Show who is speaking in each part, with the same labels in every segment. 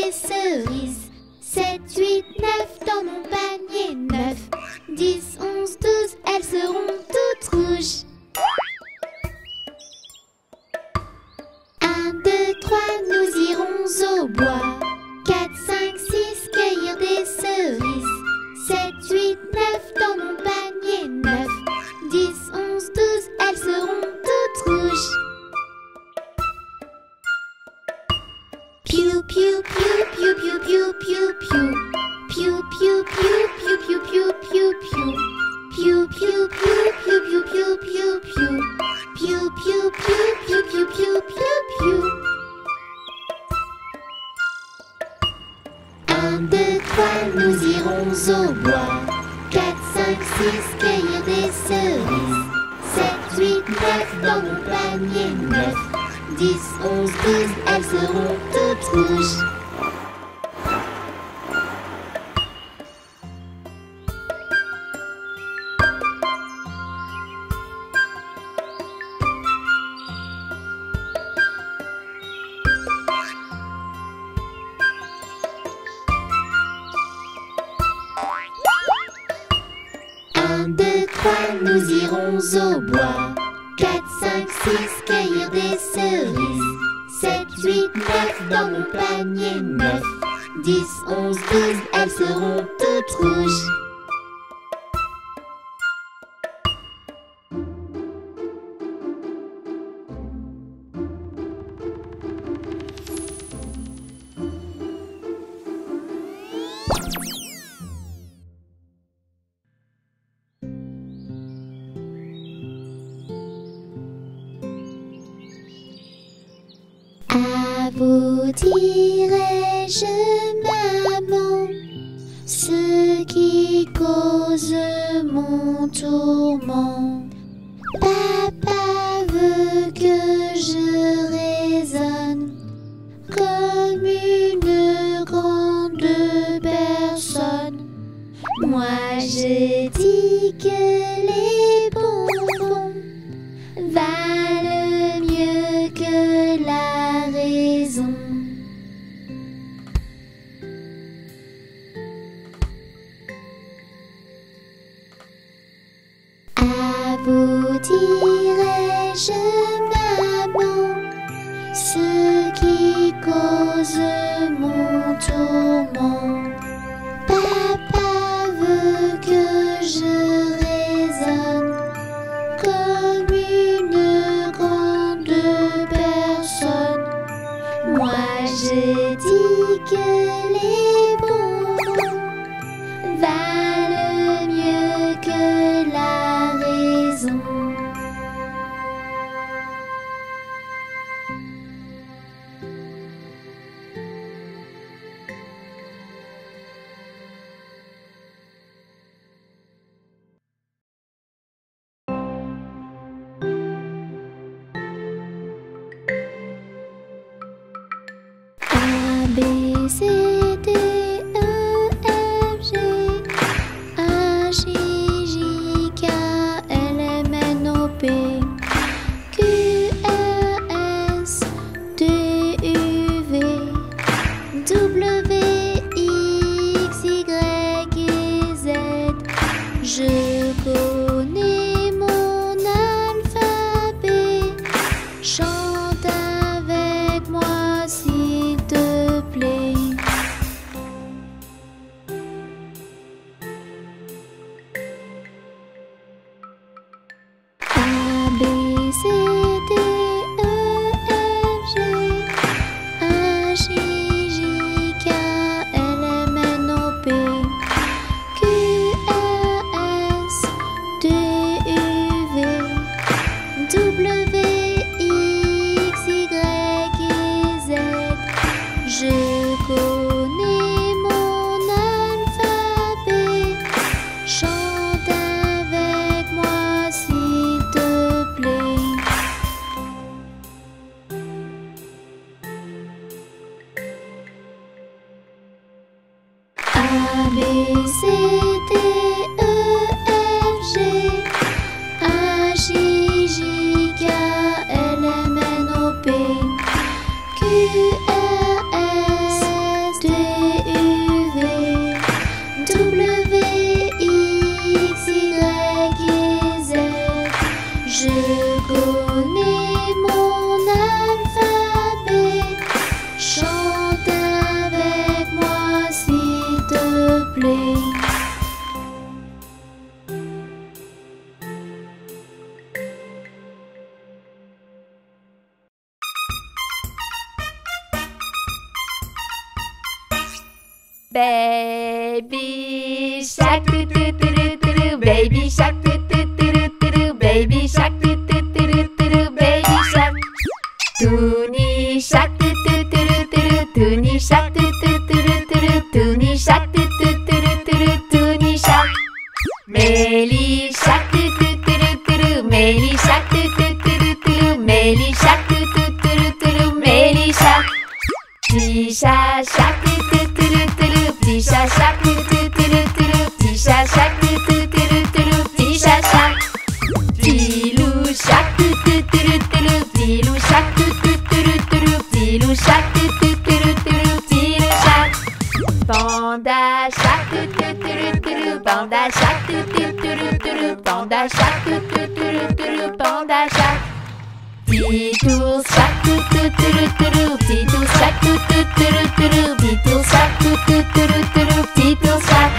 Speaker 1: des cerises. 7, 8, 9 dans mon panier. 9, 10, 11, 12, elles seront toutes rouges. 1, 2, 3, nous irons au bois. 4, 5, 6, cueillir des cerises. 7, 8, 9 dans mon panier. 9, 10, 11, 12, elles seront toutes rouges. Piou, piou, piou, piou, piou, piou, piou, piou. Piou, piou, piou, piou, piou, piou, piou, piou. Piou, piou, piou, piou, piou, piou, piou, piou. Piou, piou, piou, piou, piou, piou, piou, piou. 1, 2, 3, nous irons au bois. 4, 5, 6, cueillir des cerises. 7, 8, 9 dans mon panier. 9, 10, 11, 12, elles seront toutes rouges. Nous irons au bois. 4, 5, 6, cueillir des cerises. 7, 8, 9 dans mon panier. 9, 10, 11, 12, elles seront toutes rouges. À vous dirai-je, maman, ce qui cause mon tourment. Papa veut que je raisonne comme une grande personne. Moi je dis que les bonbons valent mieux que la raison. À vous dirai-je, maman, ce qui cause mon tourment. Papa veut que je raisonne comme une grande personne. Moi je dis que les bonbons valent mieux que la raison. A, B, C, D, E, F, G, H, I, J, K, L, M, N, O, P, Q, R, S, T, U, V, W, X, Y, et Z. Je connais mon alphabet. Chante avec moi s'il te plaît. A, B, C, D, E, F, G, H, I, J, K, L, M, N, O, P, Q, R, S, T, U, V, W, X, Y, et Z. Je connais mon alphabet. Chante avec moi s'il te plaît. A, B, C, D, E, F, G, H, I, J, K, L, M, N, O, P, Q, R, S,
Speaker 2: Baby shark, do do do do do do. Baby shark, do do do do do do. Baby shark, do do do do do do. Baby shark. Toonie shark, do do do do do do. Toonie shark, do do do do do do. Toonie shark, do do do do do do. Toonie shark. Mélie shark, do do do do do do. Mélie shark, do do do do do. Mélie shark, do do do do do. Mélie shark. Petit chat shark, do do do do do. Petit chat shark, do do do do do. Petit chat shark, do do do do do. Petit chat shark. Petit loup shark, do do do do do. Petit loup shark, do do do do do. Petit loup shark, do do do do do. Petit loup shark. Panda shark, do do do do do. Panda shark, do do do do do. Panda shark, do do do do do. Panda shark. Petit ours shark, do do do do do. Petit ours shark, do do do do do. Petit ours shark, do do do do do. Petit ours shark.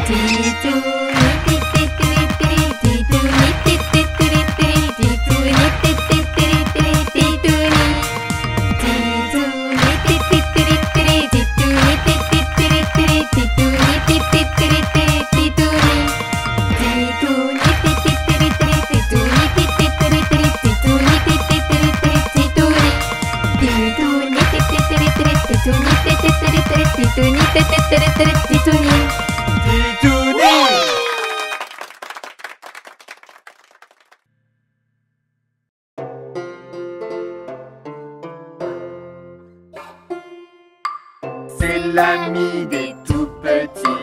Speaker 2: Petit ours titi titi titi. Petit ours titi titi titi. Petit ours titi titi titi. Petit ours. Petit ours titi titi titi. Petit ours titi titi titi. Petit ours titi titi titi. Petit ours. Petit ours titi titi titi. Petit ours titi titi titi. Petit ours titi titi titi. Petit ours. Petit ours titi titi titi. Petit ours titi titi titi. Petit ours titi titi titi. Petit ours.
Speaker 3: C'est l'ami des tout petits.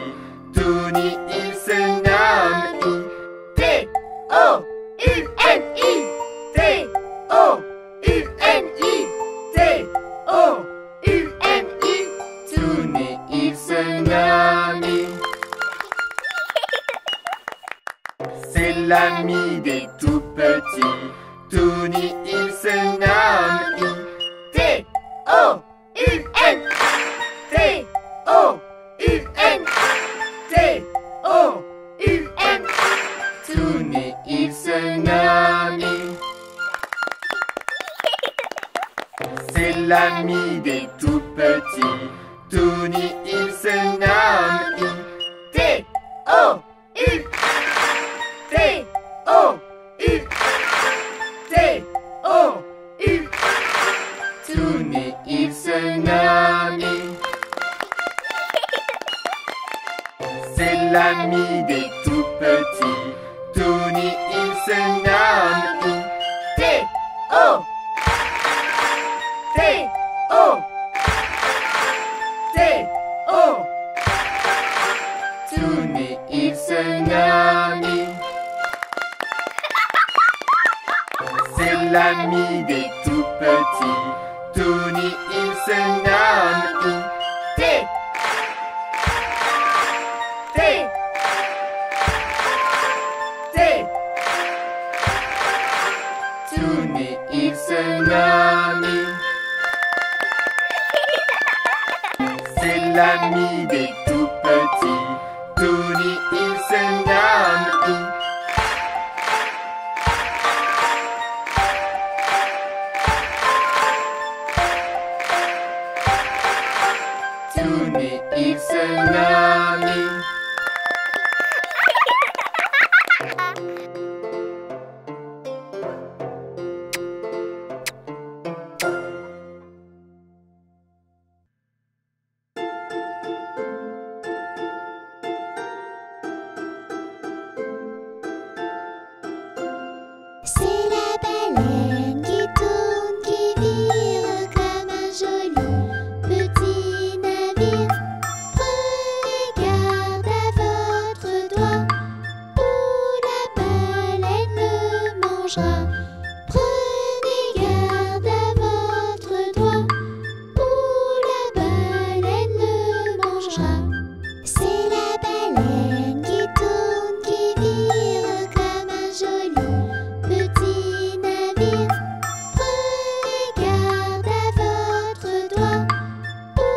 Speaker 3: Toonie, il se nomme T-O-U-N-I. T-O-U-N-I. T-O-U-N-I. Toonie, il se nomme C'est l'ami des tout petits. Toonie, il se nomme T-O-U-N. T-O-U-N. T-O-U-N. Toonie, il se nomme C'est l'ami des tout petits. Toonie, il se nomme T-O-U. T-O-U. T-O-U. Toonie, il se nomme C'est l'ami des tout petits. Toonie, il se nomme T-O. T-O. T-O. Toonie, il se nomme C'est l'ami des tout petits. Toonie, il se nomme T. T. T. Toonie, il se nomme C'est l'ami des tout petits. Toonie, il se nomme Toonie, il se nomme
Speaker 1: C'est la baleine qui tourne, qui vire comme un joli petit navire. Prenez garde à votre doigt, ou la baleine le mangera. Prenez garde à votre doigt, ou la baleine le mangera. C'est la baleine qui tourne, qui vire comme un joli petit navire. Prenez garde à votre doigt, ou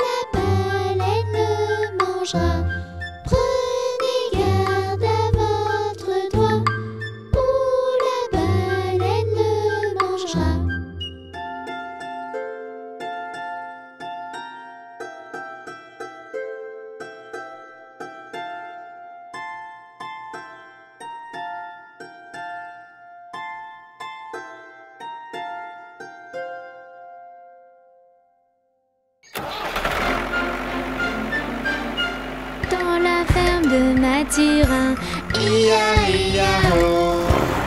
Speaker 1: la baleine le mangera. Prenez garde à votre doigt, ou la baleine le mangera. Dans la ferme de Mathurin, ia-ia-o,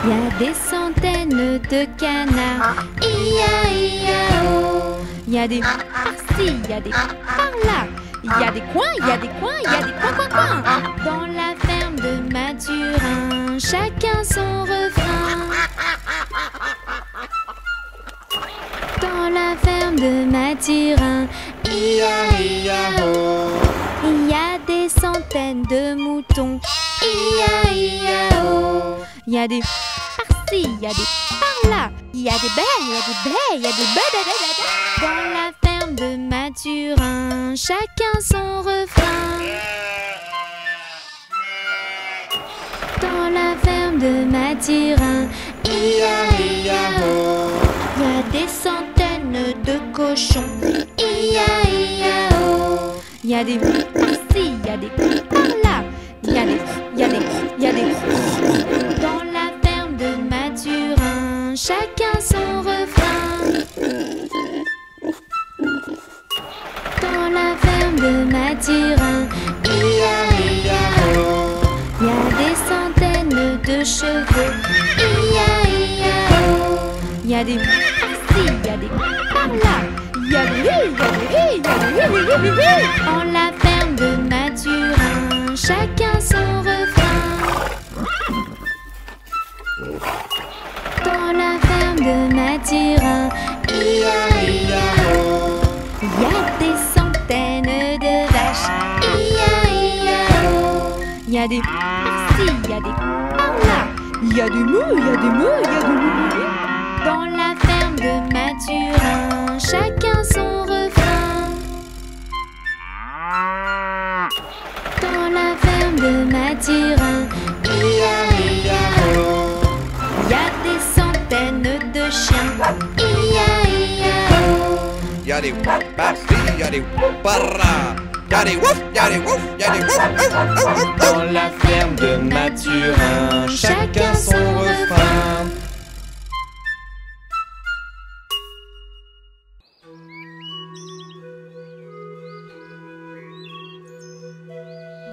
Speaker 1: il y a des centaines de canards, ia-ia-o. Il y a des par-ci, il y a des par-là, il y a des coins, il y a des coins, il y a des coins. Dans la ferme de Mathurin, chacun son refrain. Dans la ferme de Mathurin, ia-ia-o, il y a des centaines de moutons, ia-ia-o. Il y a des par-ci, il y a des par-là, il y a des baies, il y a des baies, il y a des baies. Dans la ferme de Mathurin, chacun son refrain. Dans la ferme de Mathurin, ia-ia-o, il y a des centaines de cochons, ia-ia-o. Il y a des par-ci, il y a des par-là, il y a des. Dans la ferme de Mathurin, chacun son refrain. Dans la ferme de Mathurin, ia-ia-o, il y a des centaines de chevaux, ia-ia-o. Il y a des par-ci, il y a des par-là, il y a des Dans la ferme de Mathurin, chacun son refrain. Dans la ferme de Mathurin, ia-ia-o, il y a des centaines de vaches, ia-ia-o. Il y a des par-ci, il y a des par-là, il y a des mous, il y a des mous, il y a des mous. Dans la ferme de Mathurin, chacun son refrain. Dans la ferme de Mathurin, ia-ia-o, il y a des centaines de chiens, ia-ia-o.
Speaker 4: Il y a des par-ci, il y a des par-là, il y a des wouf, il y a des wouf, il y a des wouf.
Speaker 3: Dans la ferme de Mathurin, chacun son refrain.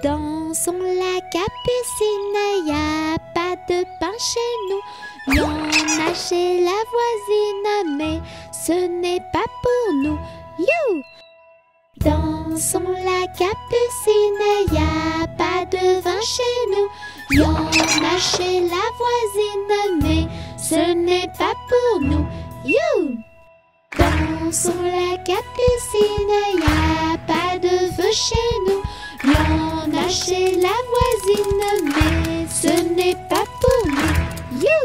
Speaker 1: Dansons la capucine, y a pas de pain chez nous. Y en a chez la voisine, mais ce n'est pas pour nous. You! Dansons la capucine, y a pas de vin chez nous. Y en a chez la voisine, mais ce n'est pas pour nous. You! Dansons la capucine, y a pas de feu chez nous. Y en a chez la voisine, mais ce n'est pas pour nous. You!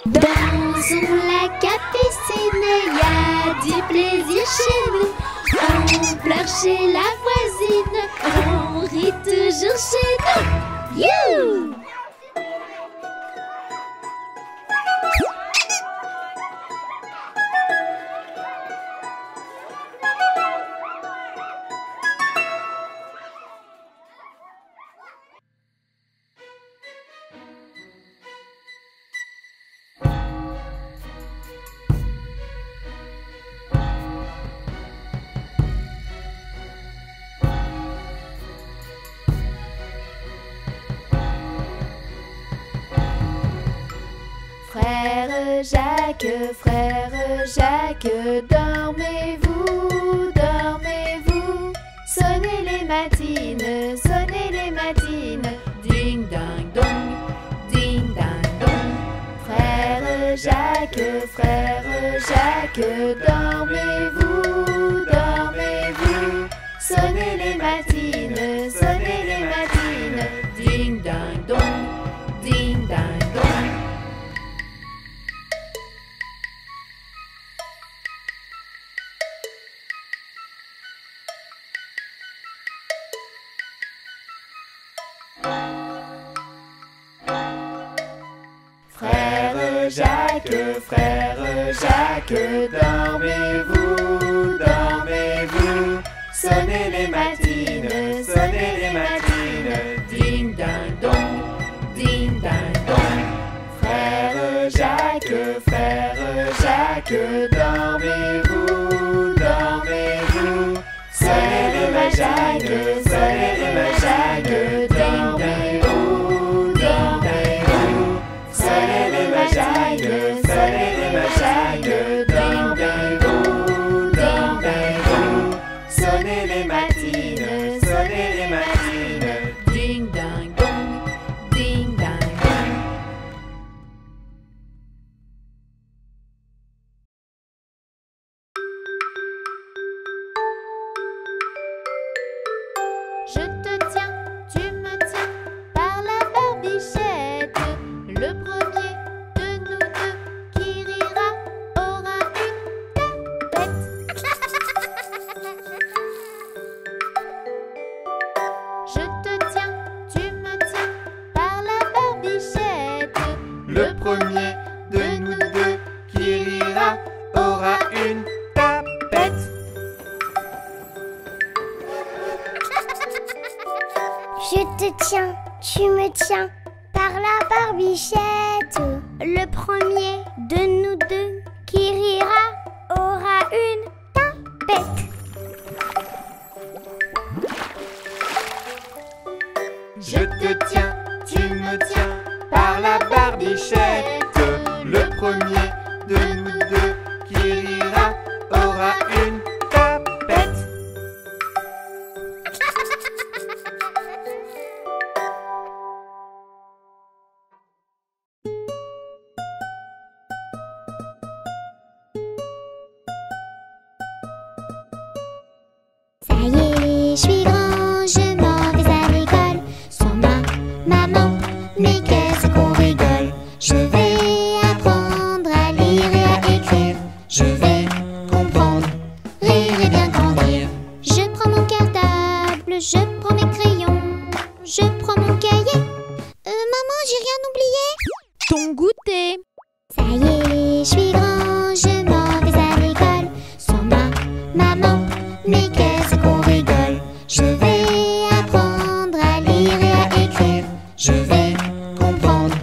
Speaker 1: Dansons la capucine, y a du plaisir chez nous. On pleure chez la voisine, on rit toujours chez nous. You!
Speaker 2: Frère Jacques, dormez-vous, dormez-vous. Sonnez les matines, ding ding dong, ding ding dong. Frère Jacques, dormez-vous, dormez-vous. Sonnez les matines, ding ding dong, ding ding dong. Frère Jacques, dormez-vous, dormez-vous. Sonnez les matines,
Speaker 3: sonnez les matines. Ding ding dong, ding ding dong. Frère Jacques, dormez-vous, dormez-vous. Sonnez les majagues, dormez-vous, dormez-vous. Sonnez les majagues, dormez-vous, dormez-vous. Sonnez les matines, ding ding dong, ding ding dong.
Speaker 1: Je te tiens, tu me tiens par la barbichette. Le premier de nous deux qui rira aura une tapette. Je te tiens, tu me tiens par la barbichette.
Speaker 3: Le premier de nous deux qui rira aura une tapette.
Speaker 5: Je te tiens, tu me tiens par la barbichette. Le premier de nous deux qui rira aura une tapette.
Speaker 3: Je te tiens, tu me tiens par la barbichette. Le premier de nous deux qui rira aura une tapette.
Speaker 5: Ça y est, je suis grand, je m'en vais à l'école. Sans ma maman, mais qu'est-ce qu'on rigole. Je vais apprendre à lire et à écrire. Je vais comprendre, rire et bien grandir. Je prends mon cartable, je prends mes crayons, je prends mon cahier. Maman, j'ai rien oublié.
Speaker 2: Ton goûter.
Speaker 5: Ça y est, je suis grand, je m'en vais à l'école. Sans ma maman, mais qu'est-ce qu'on rigole. Je vais apprendre à lire et à écrire. Je vais comprendre,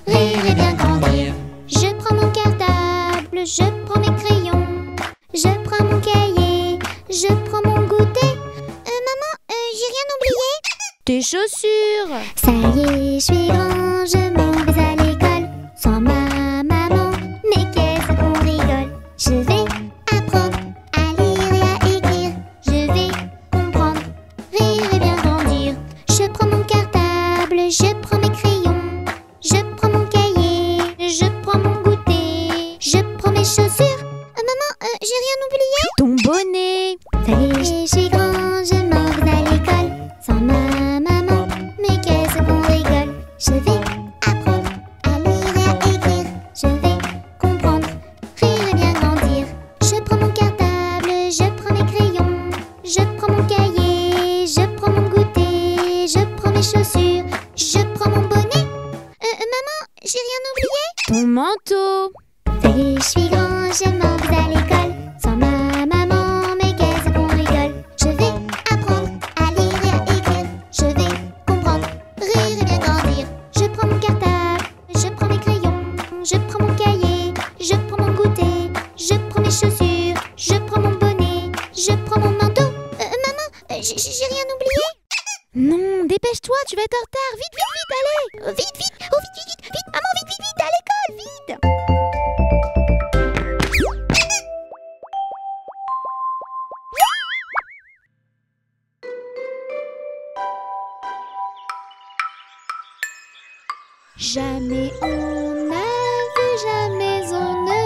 Speaker 5: rire et bien grandir. Je prends mon cartable, je prends mes crayons, je prends mon cahier, je prends mon goûter. Maman, j'ai rien oublié.
Speaker 2: Tes chaussures.
Speaker 5: Ça y est, je suis grand, je m'en vais à l'école. Sans ma maman, mais qu'est-ce qu'on rigole. Je vais apprendre à lire et à écrire. Je vais comprendre, rire et bien grandir. Je prends mon cartable, je prends mes crayons, je prends mon cahier, je prends mon goûter, je prends mes chaussures. Maman, j'ai rien oublié.
Speaker 2: Ton bonnet.
Speaker 5: Ça y est, je suis grand, je m'en vais à l'école. Sans ma maman, mais qu'est-ce qu'on rigole. Je vais apprendre à lire et à écrire. Je vais comprendre, rire et bien grandir. Je prends mon cartable, je prends mes crayons, je prends mon cahier, je prends mon goûter, je prends mes chaussures, je prends mon bonnet. Maman, j'ai rien oublié.
Speaker 2: Ton manteau.
Speaker 5: Ça y est, je suis grand, je m'en vais à l'école. Sans ma maman, mais qu'est-ce qu'on rigole. Je vais apprendre à lire et à écrire. Je vais comprendre, rire et bien grandir. Je prends mon cartable, je prends mes crayons, je prends mon cahier, je prends mon goûter, je prends mes chaussures, je prends mon bonnet, je prends mon manteau. Maman, j'ai rien oublié.
Speaker 2: Non, dépêche-toi, tu vas être en retard. Vite, vite, vite, allez.
Speaker 5: Vite, vite, oh vite, vite, vite, vite, maman, vite, vite, vite, à l'école, vite.
Speaker 1: Jamais on n'a vu, jamais on ne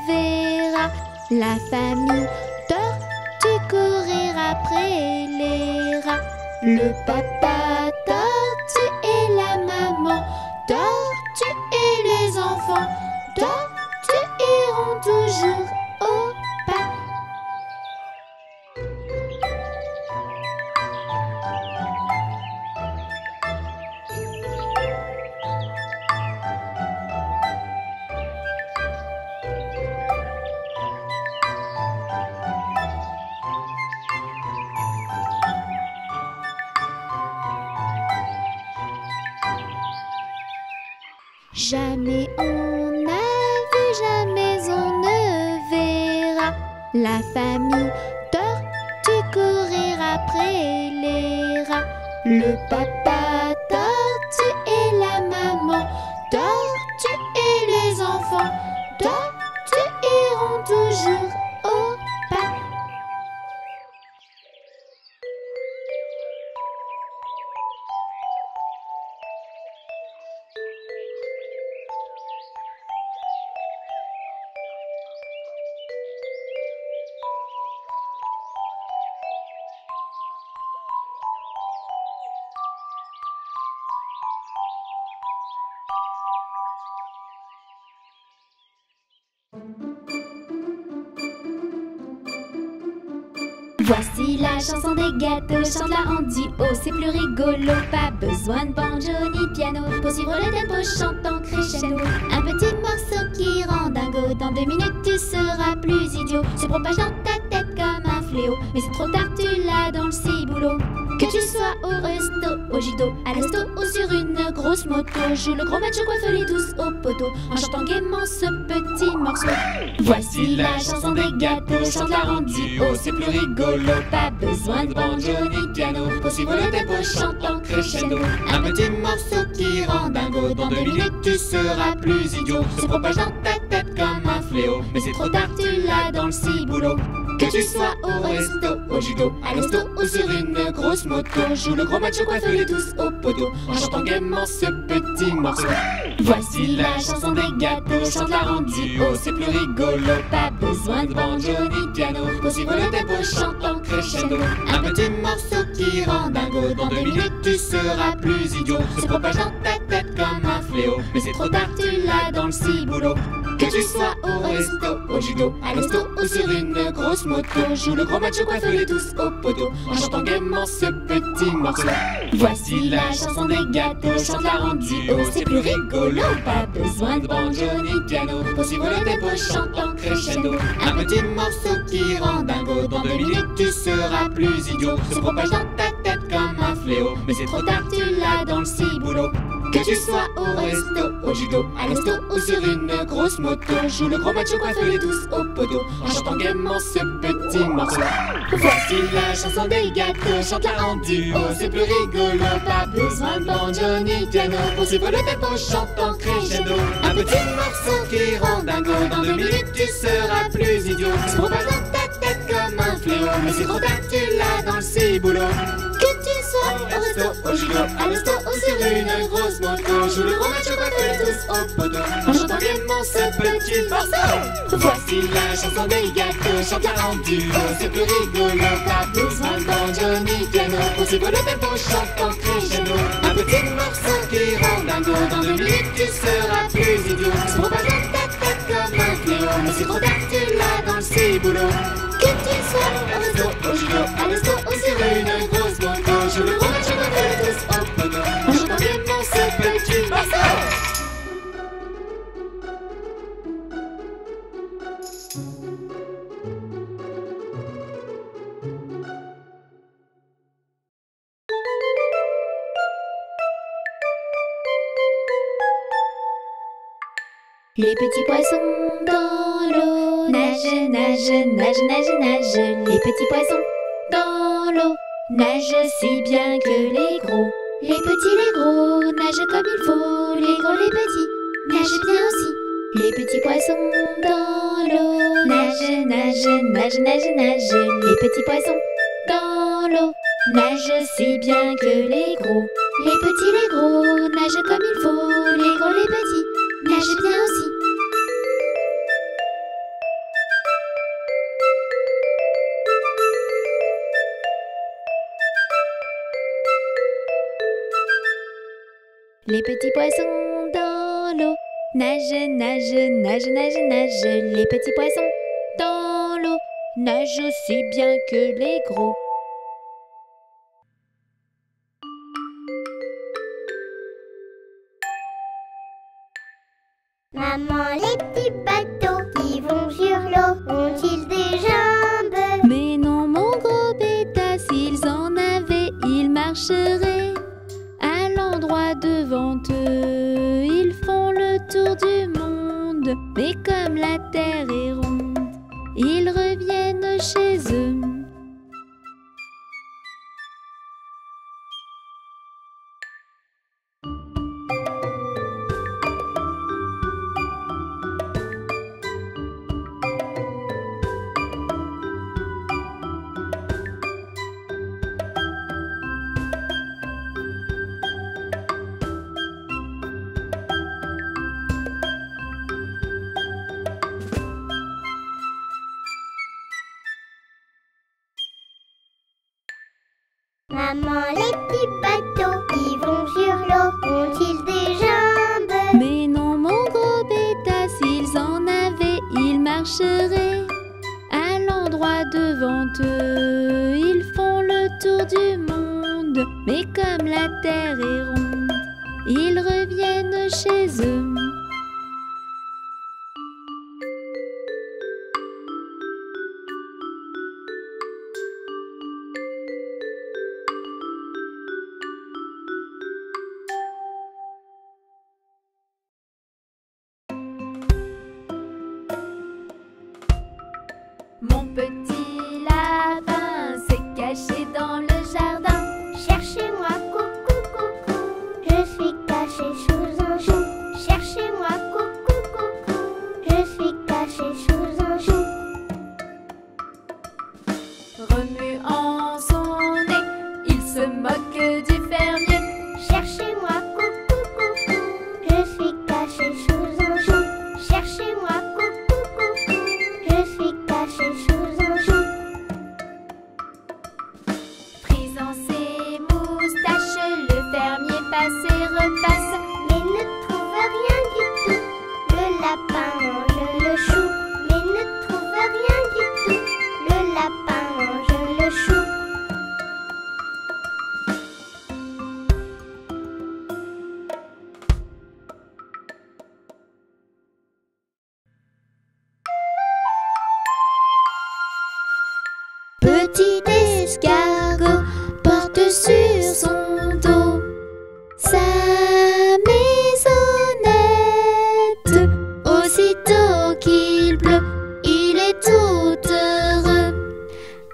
Speaker 1: verra la famille tortue courir après les rats. Le papa tortue et la maman tortue et les enfants tortues iront toujours au pas.
Speaker 5: Jamais on n'a vu, jamais on ne verra la famille tortue courir après les rats. Le papa tortue et la maman tortue et les enfants tortues iront toujours au pas.
Speaker 2: Voici la chanson des gâteaux, chante-la en duo, c'est plus rigolo. Pas besoin de banjo ni piano pour suivre le tempo chantant crescendo.
Speaker 5: Un petit morceau qui rend dingo, dans 2 minutes tu seras plus idiot. Se propage dans ta tête comme un fléau, mais c'est trop tard, tu l'as dans le ciboulot. Que tu sois au resto, au judo, à l'hosto ou sur une grosse moto, joue le gros macho, coiffe les douces au poteau, en chantant gaiement ce petit morceau.
Speaker 2: Voici la chanson des gâteaux, chante-la en duo, c'est plus rigolo. Pas besoin de banjo ni piano pour suivre le tempo chantant crescendo.
Speaker 3: Un petit morceau qui rend dingo, dans 2 minutes tu seras plus idiot. Se propage dans ta tête comme un fléau, mais c'est trop tard, tu l'as dans le ciboulot. Que tu sois au resto, au judo, à l'hosto ou sur une grosse moto, joue le gros macho, coiffe les douces au poteau, en chantant gaiement ce petit morceau.
Speaker 2: Voici la chanson des gâteaux, chante-la en duo, c'est plus rigolo. Pas besoin de banjo ni piano pour suivre le tempo chantant crescendo.
Speaker 3: Un petit morceau qui rend dingo, dans 2 minutes tu seras plus idiot. Se propage dans ta tête comme un fléau, mais c'est trop tard, tu l'as dans le ciboulot. Que tu sois au resto, au judo, à l'hosto ou sur une grosse moto, joue le gros macho, coiffe les douces au poteau, en chantant gaiement ce petit morceau.
Speaker 2: Voici la chanson des gâteaux, chante-la en duo, c'est plus rigolo. Pas besoin de banjo ni piano
Speaker 3: pour suivre le tempo chantant crescendo. Un petit morceau qui rend dingo, dans 2 minutes tu seras plus idiot. Se propage dans ta tête comme un fléau, mais c'est trop tard, tu l'as dans le ciboulot. Que tu sois au resto, au judo, à l'hosto ou sur une grosse moto, joue le gros macho, coiffe les douces au poteau, en chantant gaiement ce petit morceau.
Speaker 2: Voici la chanson des gâteaux, chante-la en duo, c'est plus rigolo. Pas besoin de banjo ni piano pour suivre le tempo chantant crescendo.
Speaker 3: Un petit morceau qui rend dingo, dans 2 minutes tu seras plus idiot. Se propage dans ta tête comme un fléau, mais c'est trop tard, tu l'as dans le ciboulot.
Speaker 5: Que tu sois au resto,
Speaker 3: Au judo, à l'hosto ou sur une grosse moto, joue le gros macho, coiffe les douces au poteau, en chantant gaiement ce petit morceau.
Speaker 2: Voici la chanson des gâteaux, chante-la en duo, c'est plus rigolo. Pas besoin de banjo ni piano pour suivre le tempo chantant crescendo.
Speaker 3: Un petit morceau qui rend dingo, dans 2 minutes tu seras plus idiot. Se propage dans ta tête comme un fléau, mais c'est trop tard, tu l'as dans le ciboulot.
Speaker 5: que tu sois au resto,
Speaker 3: Au judo, à l'hosto ou sur une grosse moto, joue le gros macho, coiffe les douces au poteau, en chantant gaiement ce petit morceau.
Speaker 5: Les petits poissons dans l'eau nagent, nagent, nagent, nagent, nagent. Les petits poissons dans l'eau nagent si bien que les gros. Les petits, les gros nagent comme il faut. Les gros, les petits nagent bien aussi. Les petits poissons dans l'eau nagent, nagent, nagent, nagent, nagent. Les petits poissons dans l'eau nagent si bien que les gros. Les petits, les gros nagent comme il faut. Les gros, les petits nagent bien aussi. Les petits poissons dans l'eau nagent, nagent, nagent, nagent, nagent. Les petits poissons dans l'eau nagent aussi bien que les gros.
Speaker 1: Maman, les petits bateaux qui vont sur l'eau ont-ils des jambes?
Speaker 5: Mais non, mon gros bêta, s'ils en avaient, ils marcheraient à l'endroit devant eux. Ils font le
Speaker 2: Mais comme la terre est ronde, ils reviennent chez eux.
Speaker 5: Maman, les petits bateaux qui vont sur l'eau ont-ils des jambes?
Speaker 2: Mais non, mon gros bêta, s'ils en avaient, ils marcheraient à l'endroit devant eux. Ils font le tour du monde, mais comme la terre est ronde, ils reviennent chez eux. Mon petit lapin s'est caché dans le jardin.
Speaker 5: Cherchez-moi, coucou, coucou, je suis caché sous un chou. Cherchez-moi, coucou, coucou, je suis caché sous un chou.
Speaker 2: Remuant son nez, il se moque du fermier.
Speaker 5: Cherchez-moi, coucou, coucou, je suis caché sous un chou. Cherchez-moi, coucou, coucou, je suis caché sous un chou.
Speaker 2: Frisant ses moustaches, le fermier passe et repasse.
Speaker 5: Mais ne trouve rien du tout, le lapin mange le chou. Mais ne trouve rien du tout, le lapin mange le chou.
Speaker 2: Petit escargot porte sur son dos sa maisonnette. Aussitôt qu'il pleut, il est tout heureux.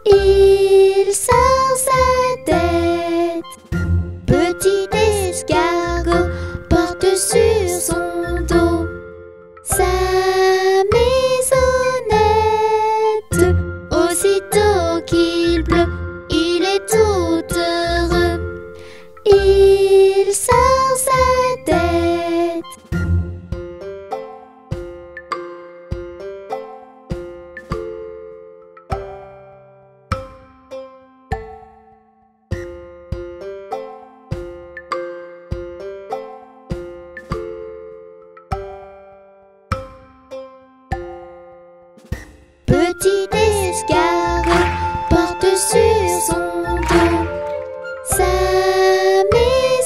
Speaker 2: Il sort sa tête. Petit escargot porte sur son dos sa maisonnette. Aussitôt qu'il pleut, il est tout heureux. Il sort sa tête. Petit escargot porte sur son dos sa maisonnette.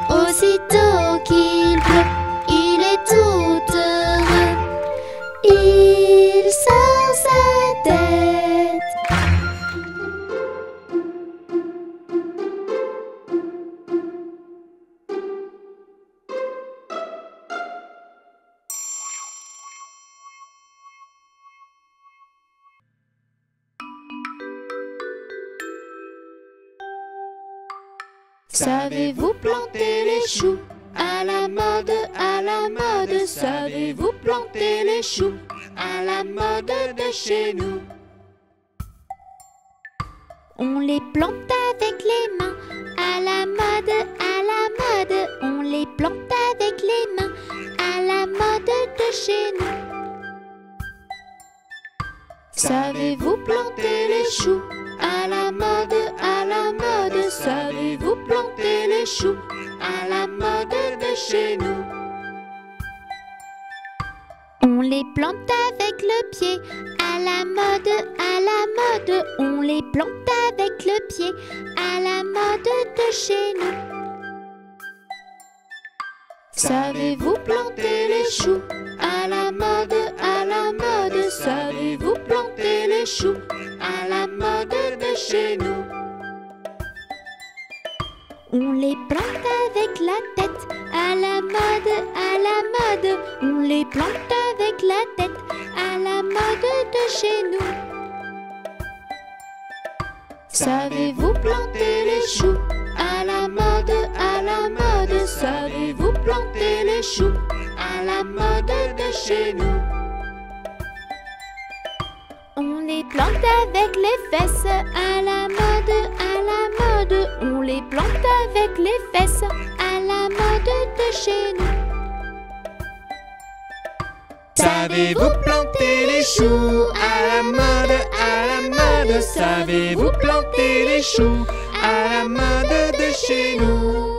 Speaker 2: Aussitôt qu'il pleut, il est tout heureux. Il sort sa tête. Savez-vous planter les choux à la mode, à la mode? Savez-vous planter les choux à la mode de chez nous? On les plante avec les mains à la mode, à la mode. On les plante avec les mains à la mode de chez nous. Savez-vous planter les choux à la mode, à la mode? Savez-vous planter les choux à la mode de chez nous? On les plante avec le pied à la mode, à la mode. On les plante avec le pied à la mode de chez nous. Savez-vous planter les choux à la mode, à la mode? Savez-vous planter les choux à la mode de chez nous? On les plante avec la tête
Speaker 5: tête. À la mode, on les plante avec la tête. À la mode de chez nous. Savez-vous planter les choux? À la mode, savez-vous planter les choux? À la mode de chez nous. On les plante avec les fesses. À la mode, on les plante avec les fesses. À la mode de chez nous.
Speaker 3: Savez-vous planter les choux? À la mode, savez-vous planter les choux? À la mode de chez nous.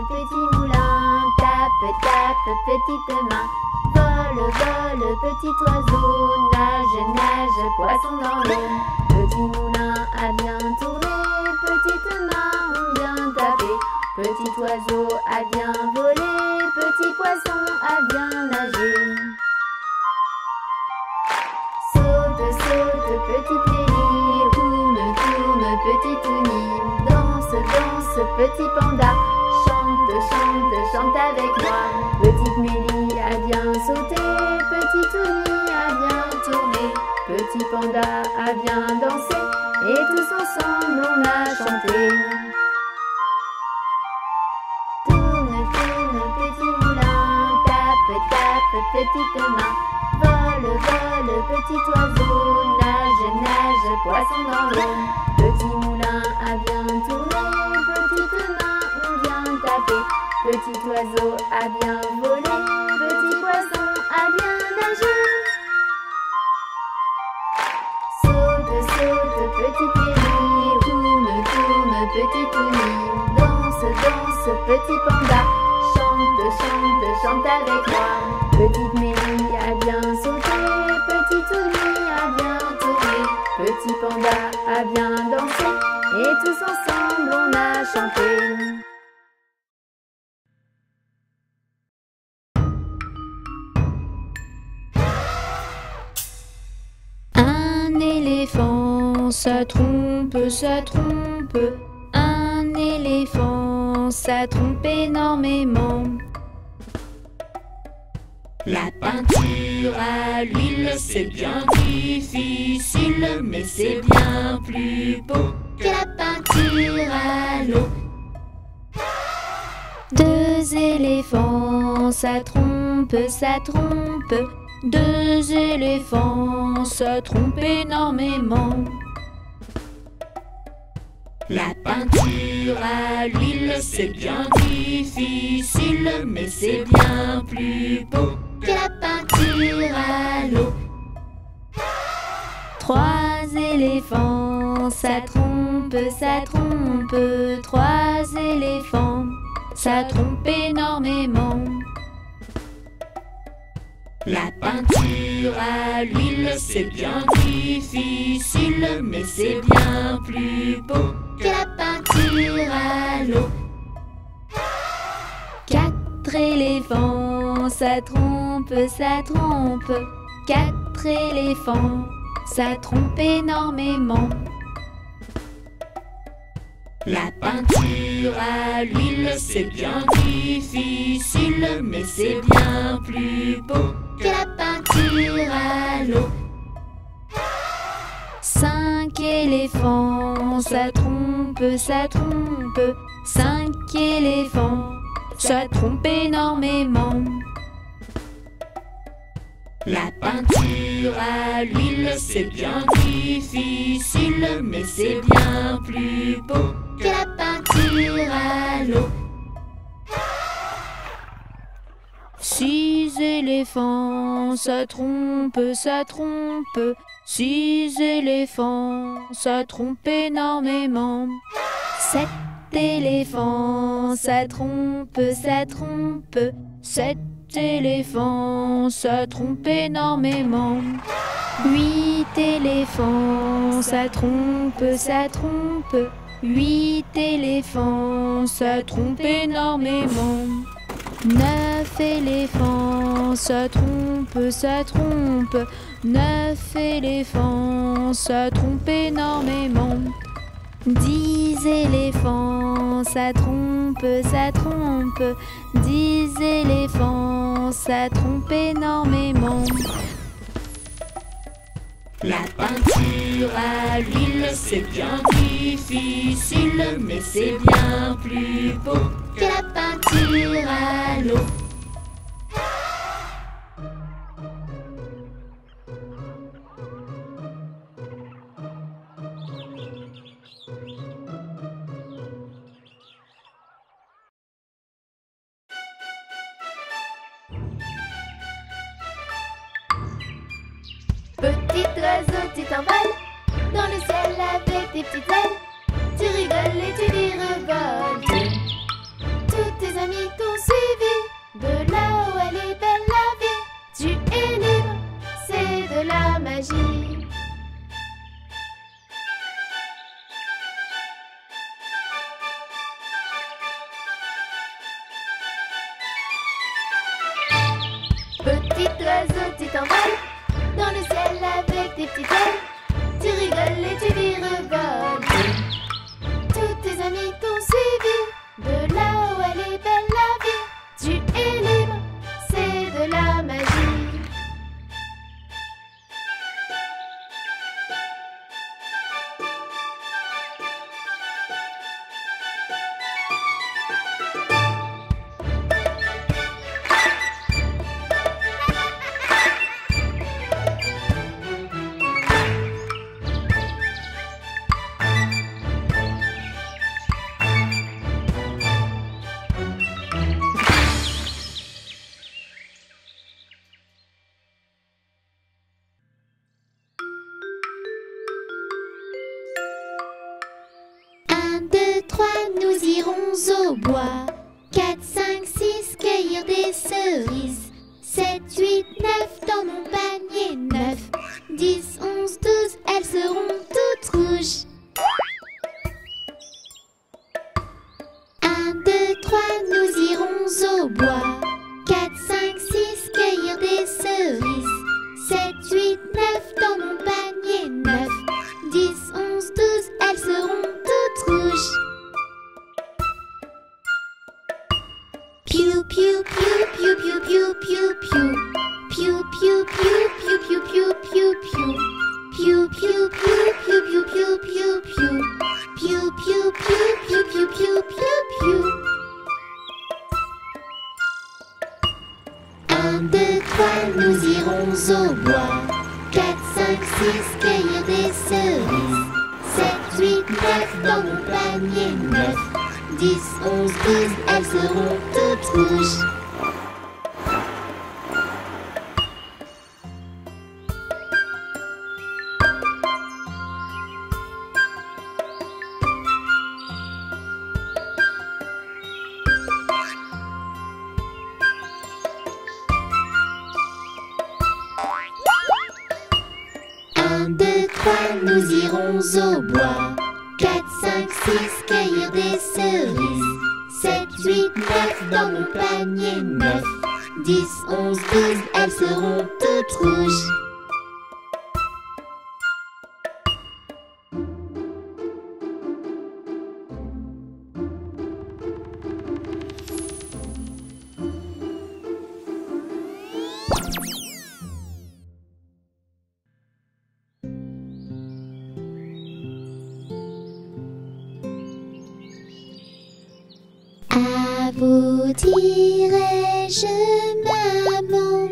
Speaker 2: Petit moulin, tape, tape, petite main. Vole, vole, petit oiseau, nage, nage, poisson dans l'eau. Petit moulin a bien tourné, petite main ont bien tapé. Petit oiseau a bien volé, petit poisson a bien nagé. Saute, saute, petite Nelly, tourne, tourne, petite Tony. Danse, danse, petit panda. Chante, chante, chante avec moi. Petite Mélie a bien sauté, petit Tony a bien tourné. Petit panda a bien dansé, et tous ensemble on a chanté. Tourne, tourne, petit moulin, tape, tape, petite main. Vole, vole, petit oiseau, nage, nage, poisson dans l'eau. Petit moulin a bien tourné, petite main ont bien tapé. Petit oiseau a bien volé, petit poisson a bien nagé. Saute, saute, petite Nelly, tourne, tourne, petite Tony. Danse, danse, petit panda. Chante, chante, chante avec moi. Petite Mélie a bien sauté, petit Tony a bien tourné. Petit panda a bien dansé, et tous ensemble on a chanté.
Speaker 5: Un éléphant, ça trompe, ça trompe. Un éléphant, ça trompe énormément.
Speaker 6: La peinture à l'huile, c'est bien difficile, mais c'est bien plus beau
Speaker 5: Que la peinture à l'eau. Deux éléphants, ça trompe, ça trompe. Deux éléphants, ça trompe énormément.
Speaker 6: La peinture à l'huile, c'est bien difficile, mais c'est bien plus beau
Speaker 5: Que la peinture à l'eau. Trois éléphants, ça trompe, ça trompe. Trois éléphants, ça trompe énormément.
Speaker 6: La peinture à l'huile, c'est bien difficile, mais c'est bien plus beau
Speaker 5: Que la peinture à l'eau. Quatre éléphants, ça trompe, ça trompe. Quatre éléphants, ça trompe énormément.
Speaker 6: La peinture à l'huile, c'est bien difficile, mais c'est bien plus beau
Speaker 5: Que la peinture à l'eau. Cinq éléphants, ça trompe, ça trompe. Cinq éléphants, ça trompe énormément.
Speaker 6: La peinture à l'huile, c'est bien difficile, mais c'est bien plus beau
Speaker 5: Que la peinture à l'eau. Six éléphants, ça trompe, ça trompe. Six éléphants, ça trompe énormément. Sept éléphants, ça trompe, ça trompe. Sept éléphants, ça trompe énormément. Huit éléphants, ça trompe, ça trompe.
Speaker 2: 8 éléphants, ça trompe énormément. 9 éléphants, ça trompe, ça trompe. 9 éléphants, ça trompe énormément. 10 éléphants, ça trompe, ça trompe. 10 éléphants, ça trompe énormément.
Speaker 6: La peinture à l'huile, c'est bien difficile, mais c'est bien plus beau
Speaker 1: Que la peinture à l'eau.
Speaker 2: Petit oiseau, tu t'envoles dans le ciel avec tes petites ailes. Tu rigoles et tu virevoltes. Tous tes amis t'ont suivi. De là où elle est belle la vie. Tu es libre, c'est de la magie. Petit oiseau, tu t'envoles dans le ciel avec tes petites ailes. Tu rigoles et tu virevoltes. Tous tes amis t'ont suivi. De là où elle est belle la vie. Tu es libre, c'est de la magie.
Speaker 1: Nous irons au bois. 4, 5, 6, cueillir des cerises. 7, 8, 9, dans mon panier 9. 10, 11, 12, elles seront toutes rouges. 1, 2, 3, nous irons au bois. 4, 5, 6, cueillir des cerises. 7, 8, 9, dans mon panier 9. 10, 11, 12, elles seront toutes rouges. Piou piou piou piou piou piou piou piou. Piou piou piou piou piou piou piou piou. Piou piou piou piou piou piou piou piou. Piou piou piou piou piou piou piou piou. 1, 2, 3, nous irons au bois. 4, 5, 6, cueillir des cerises. 7, 8, 9, dans mon panier 9. 10, 11, 12, elles seront toutes rouges. Nous irons au bois. 4, 5, 6, cueillir des cerises. 7, 8, 9, dans mon panier 9. 10, 11, 12, elles seront toutes rouges. À vous dirai-je, maman,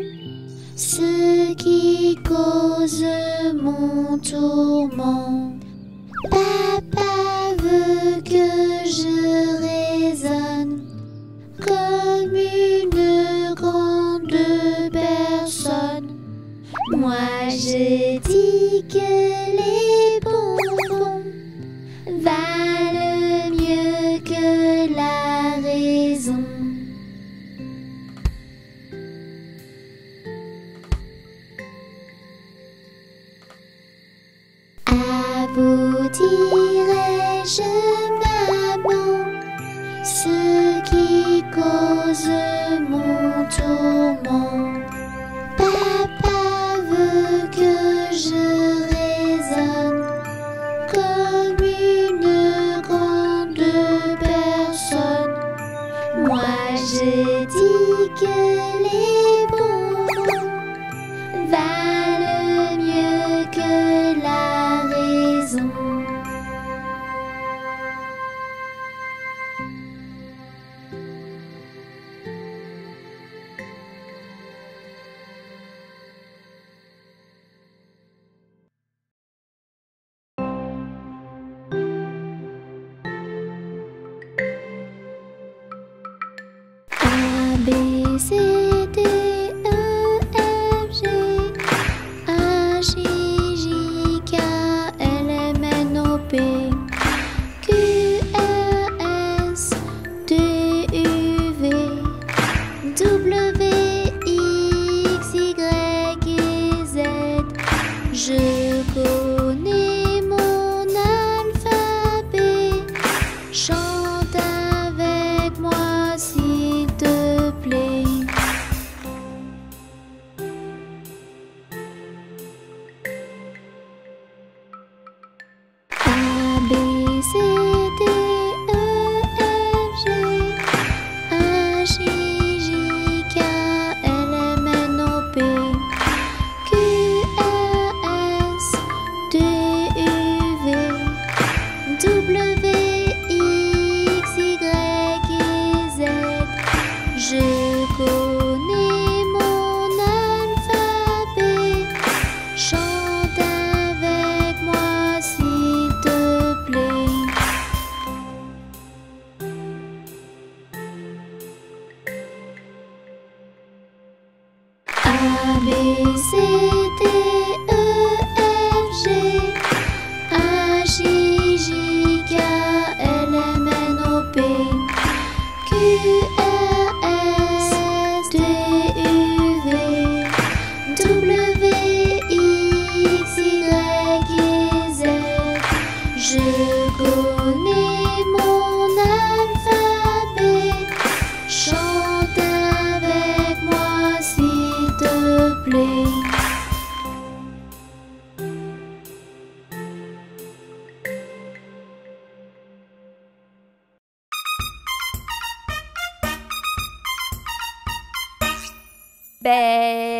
Speaker 1: ce qui cause mon tourment. Papa veut que je raisonne comme une grande personne. Moi je dis que les bonbons valent mieux que la raison. À vous dirai
Speaker 5: ai-je, maman? Ce qui cause mon tourment. Papa veut que je raisonne comme une grande personne. Moi je dis que les bonbons valent mieux que la raison. A, B, C, D, E, F, G, H, I, J, K, L, M, N, O, P, Q, R, S, T, U, V, W, X, Y et Z. Je connais mon alphabet. Chante avec moi s'il te plaît. A, B, C, D, E, F, G, H, I, J, K, L, M, N, O, P, Q, R, S, T, U, V, W, X, Y et Z. Je connais mon alphabet. Chante avec moi s'il te plaît. A, B, C, D, E, F, G, H, I, J, K, L, M, N, O, P, Q, R, S, T, U, V, W, X, Y et Z. Je connais mon alphabet. Chante avec moi s'il te plaît.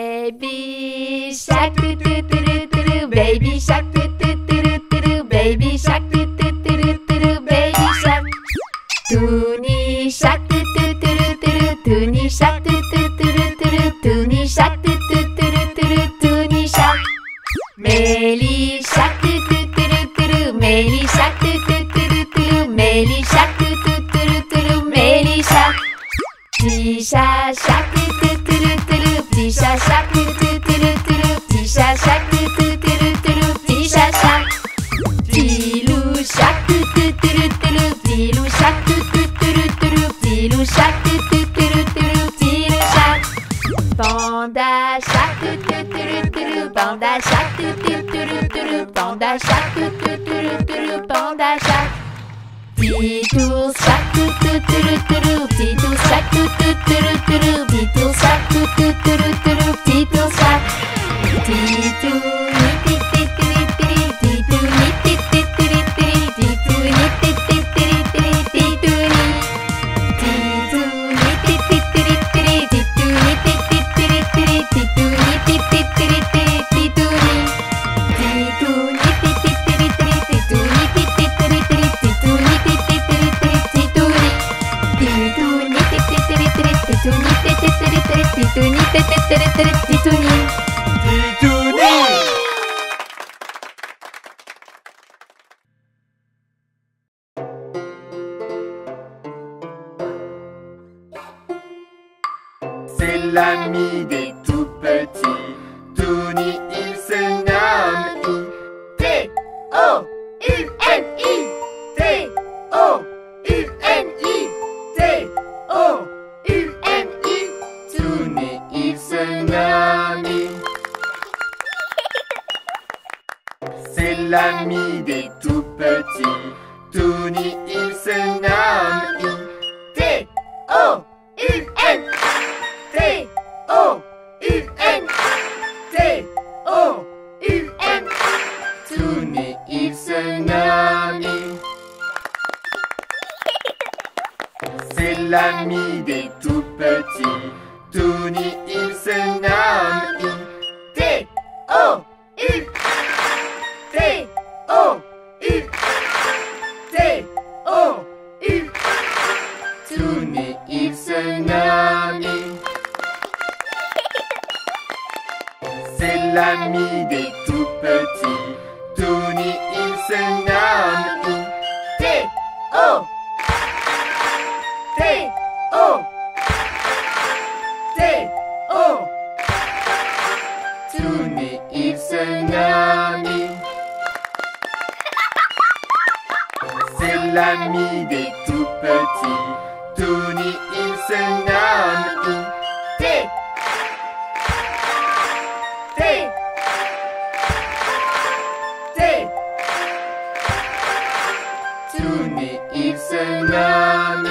Speaker 2: Baby shark, do do do do do do. Baby shark, do do do do do do. Baby shark, do do do do do do. Baby shark. Toonie shark, do do do do do do. Toonie shark, do do do do do do. Toonie shark, do do do do do do. Toonie shark. Melly shark, do do do do do do. Melly shark, do do do do do do. Melly shark, do do do do do do. Melly shark. Tisha shark, do do do do do do. Tisha shark, do do do do do do. Tisha shark, do do do do do do. Tisha shark. Tilou shark, do do do do do do. Tilou shark, do do do do do do. Tilou shark, do do do do do do. Tilou shark. Panda shark, do do do do do do. Panda shark, do do do do do do. Panda shark, do do do do do do. Panda shark. Titou shark, do do do do do do. Titou shark, do do do do do do. Titou shark, do do do do do do. Titou shark. Titou ni ti ti ti ti. Titou ni ti ti ti ti. Titou ni ti ti ti ti. Titou ni. Titou ni ti ti ti ti. Titou ni ti ti ti ti. Titou ni ti ti ti ti. Titou ni. Titou ni ti ti ti ti. Titou ni ti ti ti ti. Titou ni ti ti ti ti. Titou ni. Titou ni ti ti ti ti. Titou ni ti ti ti ti. Titou ni ti ti ti ti. Titou ni.
Speaker 3: C'est l'ami des tout petits. Toonie, il se nomme T-O-U-N-I. T-O-U-N-I. T-O-U-N-I. Toonie, il se nomme C'est l'ami des tout petits. Tony, il se nomme T-O-U-N. T-O-U-N. T-O-U-N. Tony, il se nomme C'est l'ami des tout petits. Tony, il se nomme T-O-U. T-O-U. T-O-U. Tony, il se nomme C'est l'ami des tout petits. Tony, il se nomme T-O. T-O. T-O. Tony, il se nomme C'est l'ami des tout petits. Tony, il se nomme T. T. T. Tony, il se nomme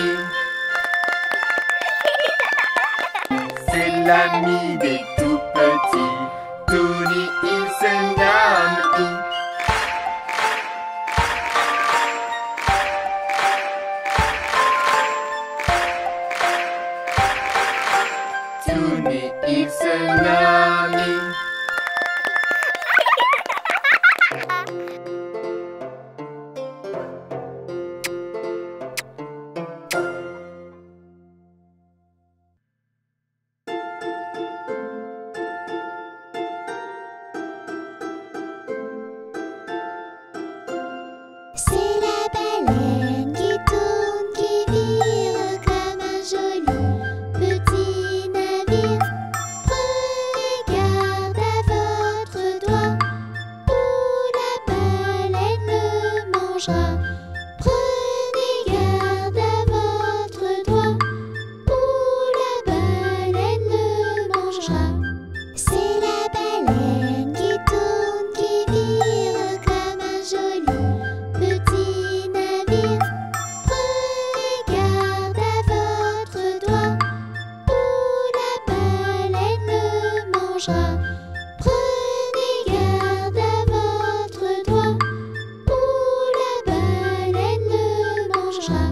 Speaker 3: C'est l'ami des tout petits. Tony, il se nomme Tony, il se nomme
Speaker 5: C'est la baleine qui tourne, qui vire comme un joli petit navire. Prenez garde à votre doigt, ou la baleine le mangera. Prenez garde à votre doigt, ou la baleine le mangera. C'est la baleine qui tourne, qui vire comme un joli petit navire. Prenez garde à votre doigt, ou la baleine le mangera. Prenez garde à votre doigt, ou la baleine le mangera.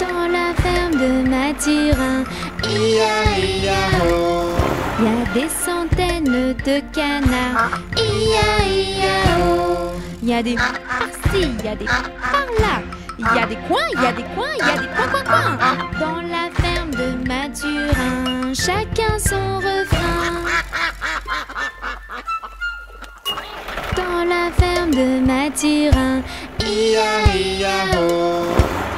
Speaker 5: Dans la ferme de Mathurin,
Speaker 3: Ia-ia-o.
Speaker 5: il y a des centaines de canards. Ia-ia-o. Il y a des par-ci, il y a des par-là. Il y a des coins, il y a des coins, il y a des coins. Dans la ferme de Mathurin, chacun son refrain. Dans la ferme de Mathurin,
Speaker 3: Ia-ia-o.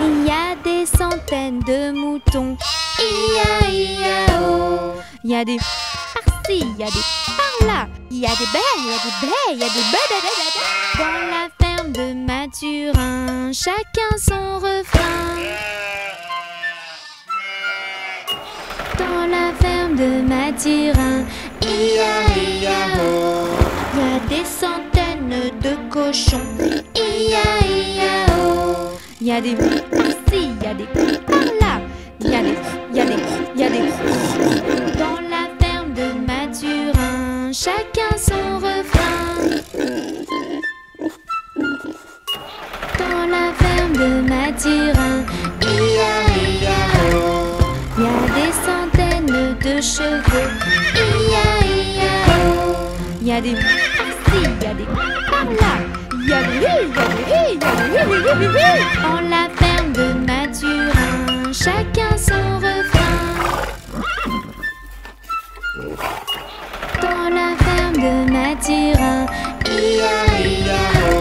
Speaker 5: il y a des centaines de moutons. Ia-ia-o. Il y a des par-ci, il y a des par-là. Il y a des baies, il y a des baies, il y a des baies. Dans la ferme de Mathurin, chacun son refrain. Dans la ferme de Mathurin,
Speaker 3: Ia-ia-o.
Speaker 5: il y a des centaines de cochons. Ia-ia-o. Il y a des par-ci, il y a des par-là. Il y a des. Dans la ferme de Mathurin, chacun son refrain. Dans la ferme de Mathurin,
Speaker 3: Ia-ia-o.
Speaker 5: il y a des centaines de chevaux. Ia-ia-o. Il y a des par-ci, il y a des par-là. Il y a des Dans la ferme de Mathurin, chacun son refrain. Dans la ferme de Mathurin,
Speaker 3: Ia-ia-o.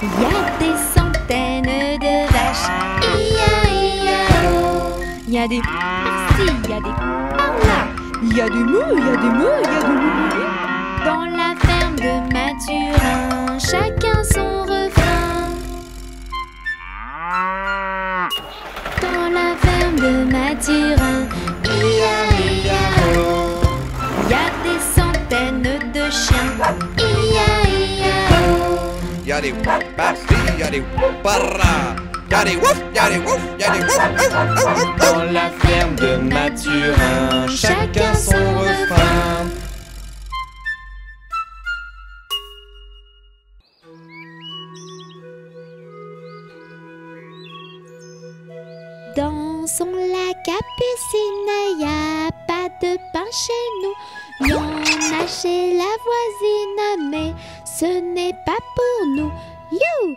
Speaker 5: il y a des centaines de vaches. Ia-ia-o. Il y a des par-ci, il y a des par-là.
Speaker 2: Il y a des meux, il y a des meux, il y a des meux.
Speaker 1: Dans la ferme de Mathurin, chacun son refrain. Dans la ferme de Mathurin, ia-ia-o. Il y a des centaines de chiens, ia-ia-o.
Speaker 4: Yadi basti, yadi para. Yadi wouf, yadi wouf, yadi wouf, ouf, ouf, ouf.
Speaker 3: Dans la ferme de Mathurin, chacun son refrain.
Speaker 1: Dansons la capucine, y a pas de pain chez nous. Y en a chez la voisine, mais ce n'est pas pour nous. You!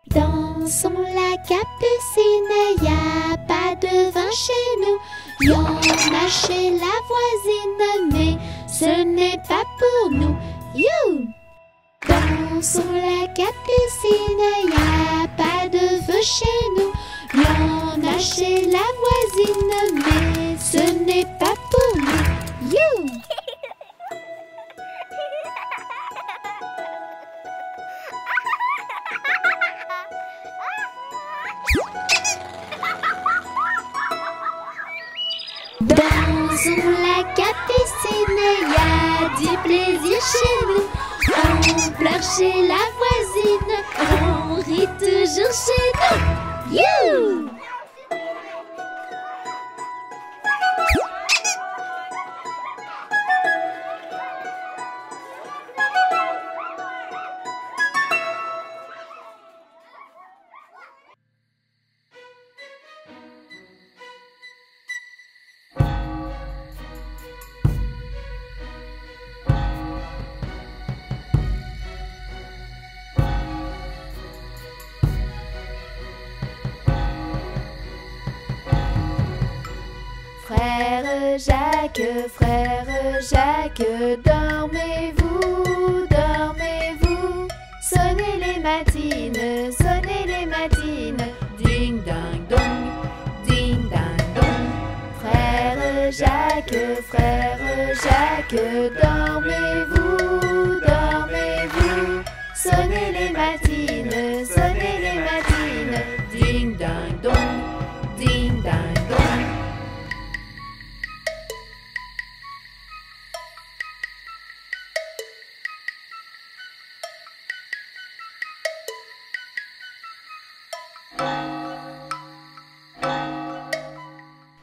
Speaker 1: Dansons la capucine, y a pas de vin chez nous. Y en a chez la voisine, mais ce n'est pas pour nous. You! Dansons la capucine, y a pas de feu chez nous. Y en a chez la voisine, mais ce n'est pas pour nous. You! Dansons la capucine, y a du plaisir chez nous. On pleure chez la voisine, on rit toujours chez nous. You! Frère Jacques, dormez-vous, dormez-vous. Sonnez les matines, ding ding dong, ding ding dong. Frère Jacques, dormez-vous, dormez-vous. Sonnez les matines, ding ding dong, ding ding dong.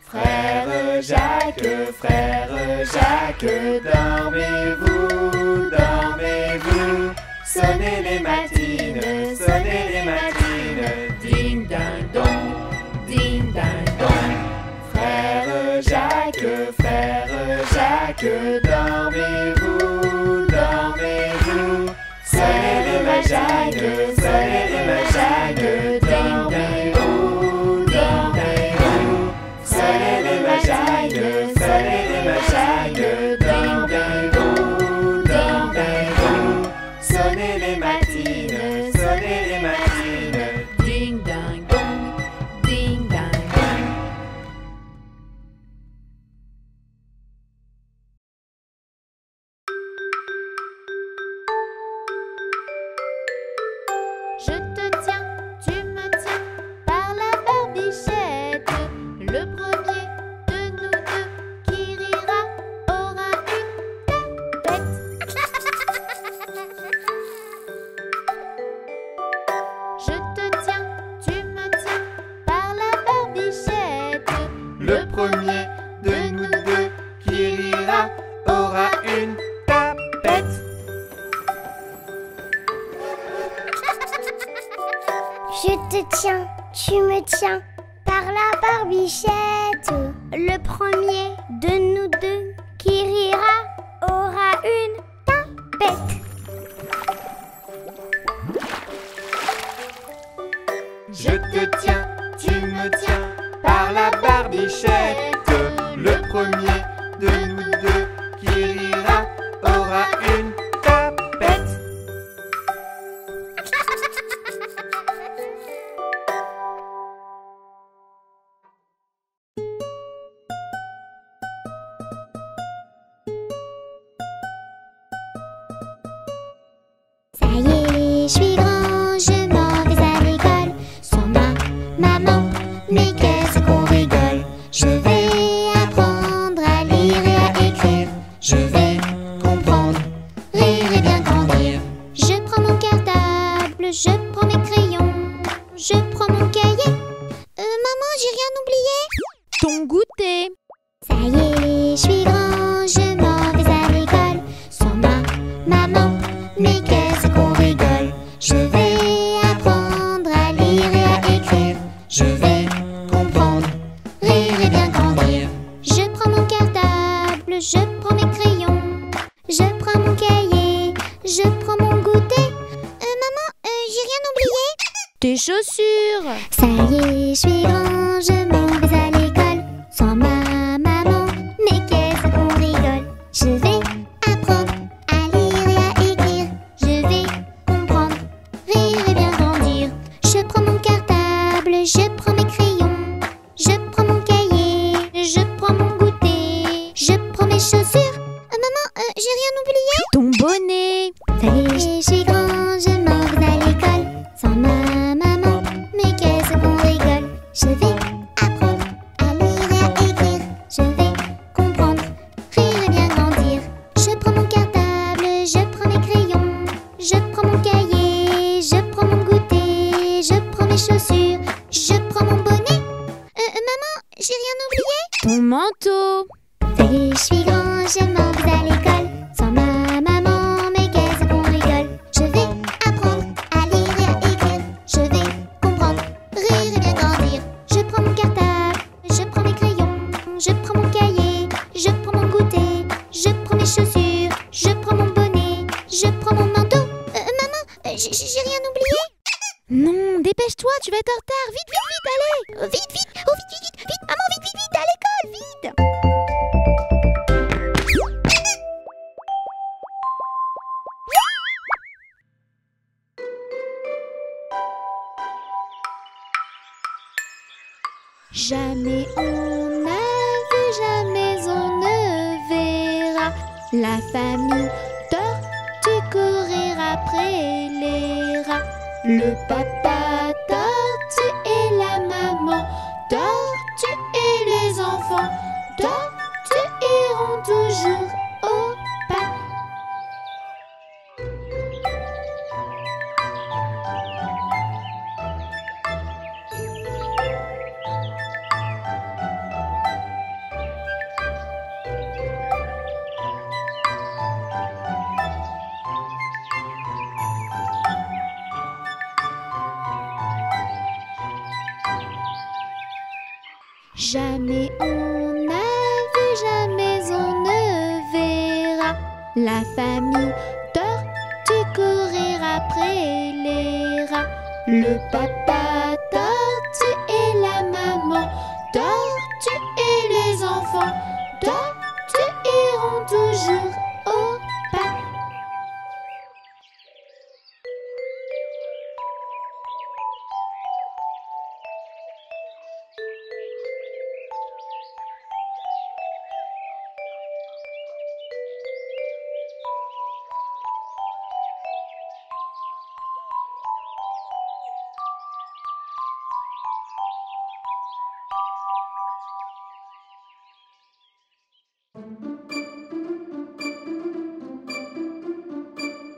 Speaker 1: Frère Jacques, dormez-vous, dormez-vous. Sonnez les matines, ding ding dong, ding ding dong. Frère Jacques, dormez-vous, dormez-vous. Sonnez les matines, dormez-vous, dormez-vous. Sonnez les matines, dormez-vous, dormez-vous. Sonnez les matines, ding ding dong, ding ding dong. Je te tiens, tu me tiens par la barbichette. Le premier de nous deux qui rira aura une tapette. Je te tiens, tu me tiens par la barbichette.
Speaker 3: Le premier de nous deux qui rira aura une tapette.
Speaker 5: Je te tiens, tu me tiens par la barbichette. Le premier de nous deux qui rira aura une tapette.
Speaker 3: Je te tiens, tu me tiens par la barbichette. Le premier de nous deux qui rira aura une tapette.
Speaker 5: y est, je suis grand, je m'en vais à l'école. Sans ma maman, mais qu'est-ce qu'on rigole. Je vais apprendre à lire et à écrire. Je vais comprendre, rire et bien grandir. Je prends mon cartable, je prends mes crayons, je prends mon cahier. Maman, j'ai rien oublié.
Speaker 2: Ton goûter.
Speaker 5: Ça y est, je suis grand, je m'en vais à l'école. Sans ma maman, mais qu'est-ce qu'on rigole. Je vais apprendre à lire et à écrire. Je vais comprendre, rire et bien grandir. Je prends mon cartable, je prends mes crayons, je prends mon cahier, je prends mon goûter. Maman, j'ai rien oublié.
Speaker 2: Tes chaussures.
Speaker 5: Ça y est, je suis grand, je m'en vais à l'école. Sans ma maman, mais qu'est-ce qu'on rigole. Je vais apprendre à lire et à écrire. Je vais comprendre, rire et bien grandir. Je prends mon cartable, je prends mes crayons, je prends mon cahier, je prends mon goûter, je prends mes chaussures. Maman, j'ai rien oublié.
Speaker 2: Ton bonnet.
Speaker 5: Ça y est, je suis grand, je m'en vais à l'école. Sans ma maman, mais qu'est-ce qu'on rigole. Je vais apprendre à lire et à écrire. Je vais comprendre, rire et bien grandir. Je prends mon cartable, je prends mes crayons, je prends mon cahier, je prends mon goûter, je prends mes chaussures, je prends mon bonnet. Maman, j'ai rien oublié.
Speaker 2: Ton manteau.
Speaker 5: Ça y est, je suis grand, je m'en vais à l'école. Sans ma maman, mais qu'est-ce qu'on rigole. Je vais apprendre à lire et à écrire. Je vais comprendre, rire et bien grandir. Je prends mon cartable, je prends mes crayons, je prends mon cahier, je prends mon goûter, je prends mes chaussures, je prends mon bonnet, je prends mon manteau. Maman, j'ai rien oublié.
Speaker 2: Non, dépêche-toi, tu vas être en retard. Vite, vite, vite, allez.
Speaker 5: Vite, vite, oh vite, vite, vite, vite, maman, vite, vite, vite, à l'école, vite.
Speaker 2: Jamais on n'a vu, jamais on ne verra la famille tortue courir après les rats. Le papa tortue et la maman tortue et les enfants tortues iront toujours au pas. Jamais on n'a vu, jamais on ne verra la famille tortue courir après les rats. Le papa tortue et la maman tortue et les enfants tortues iront toujours au pas.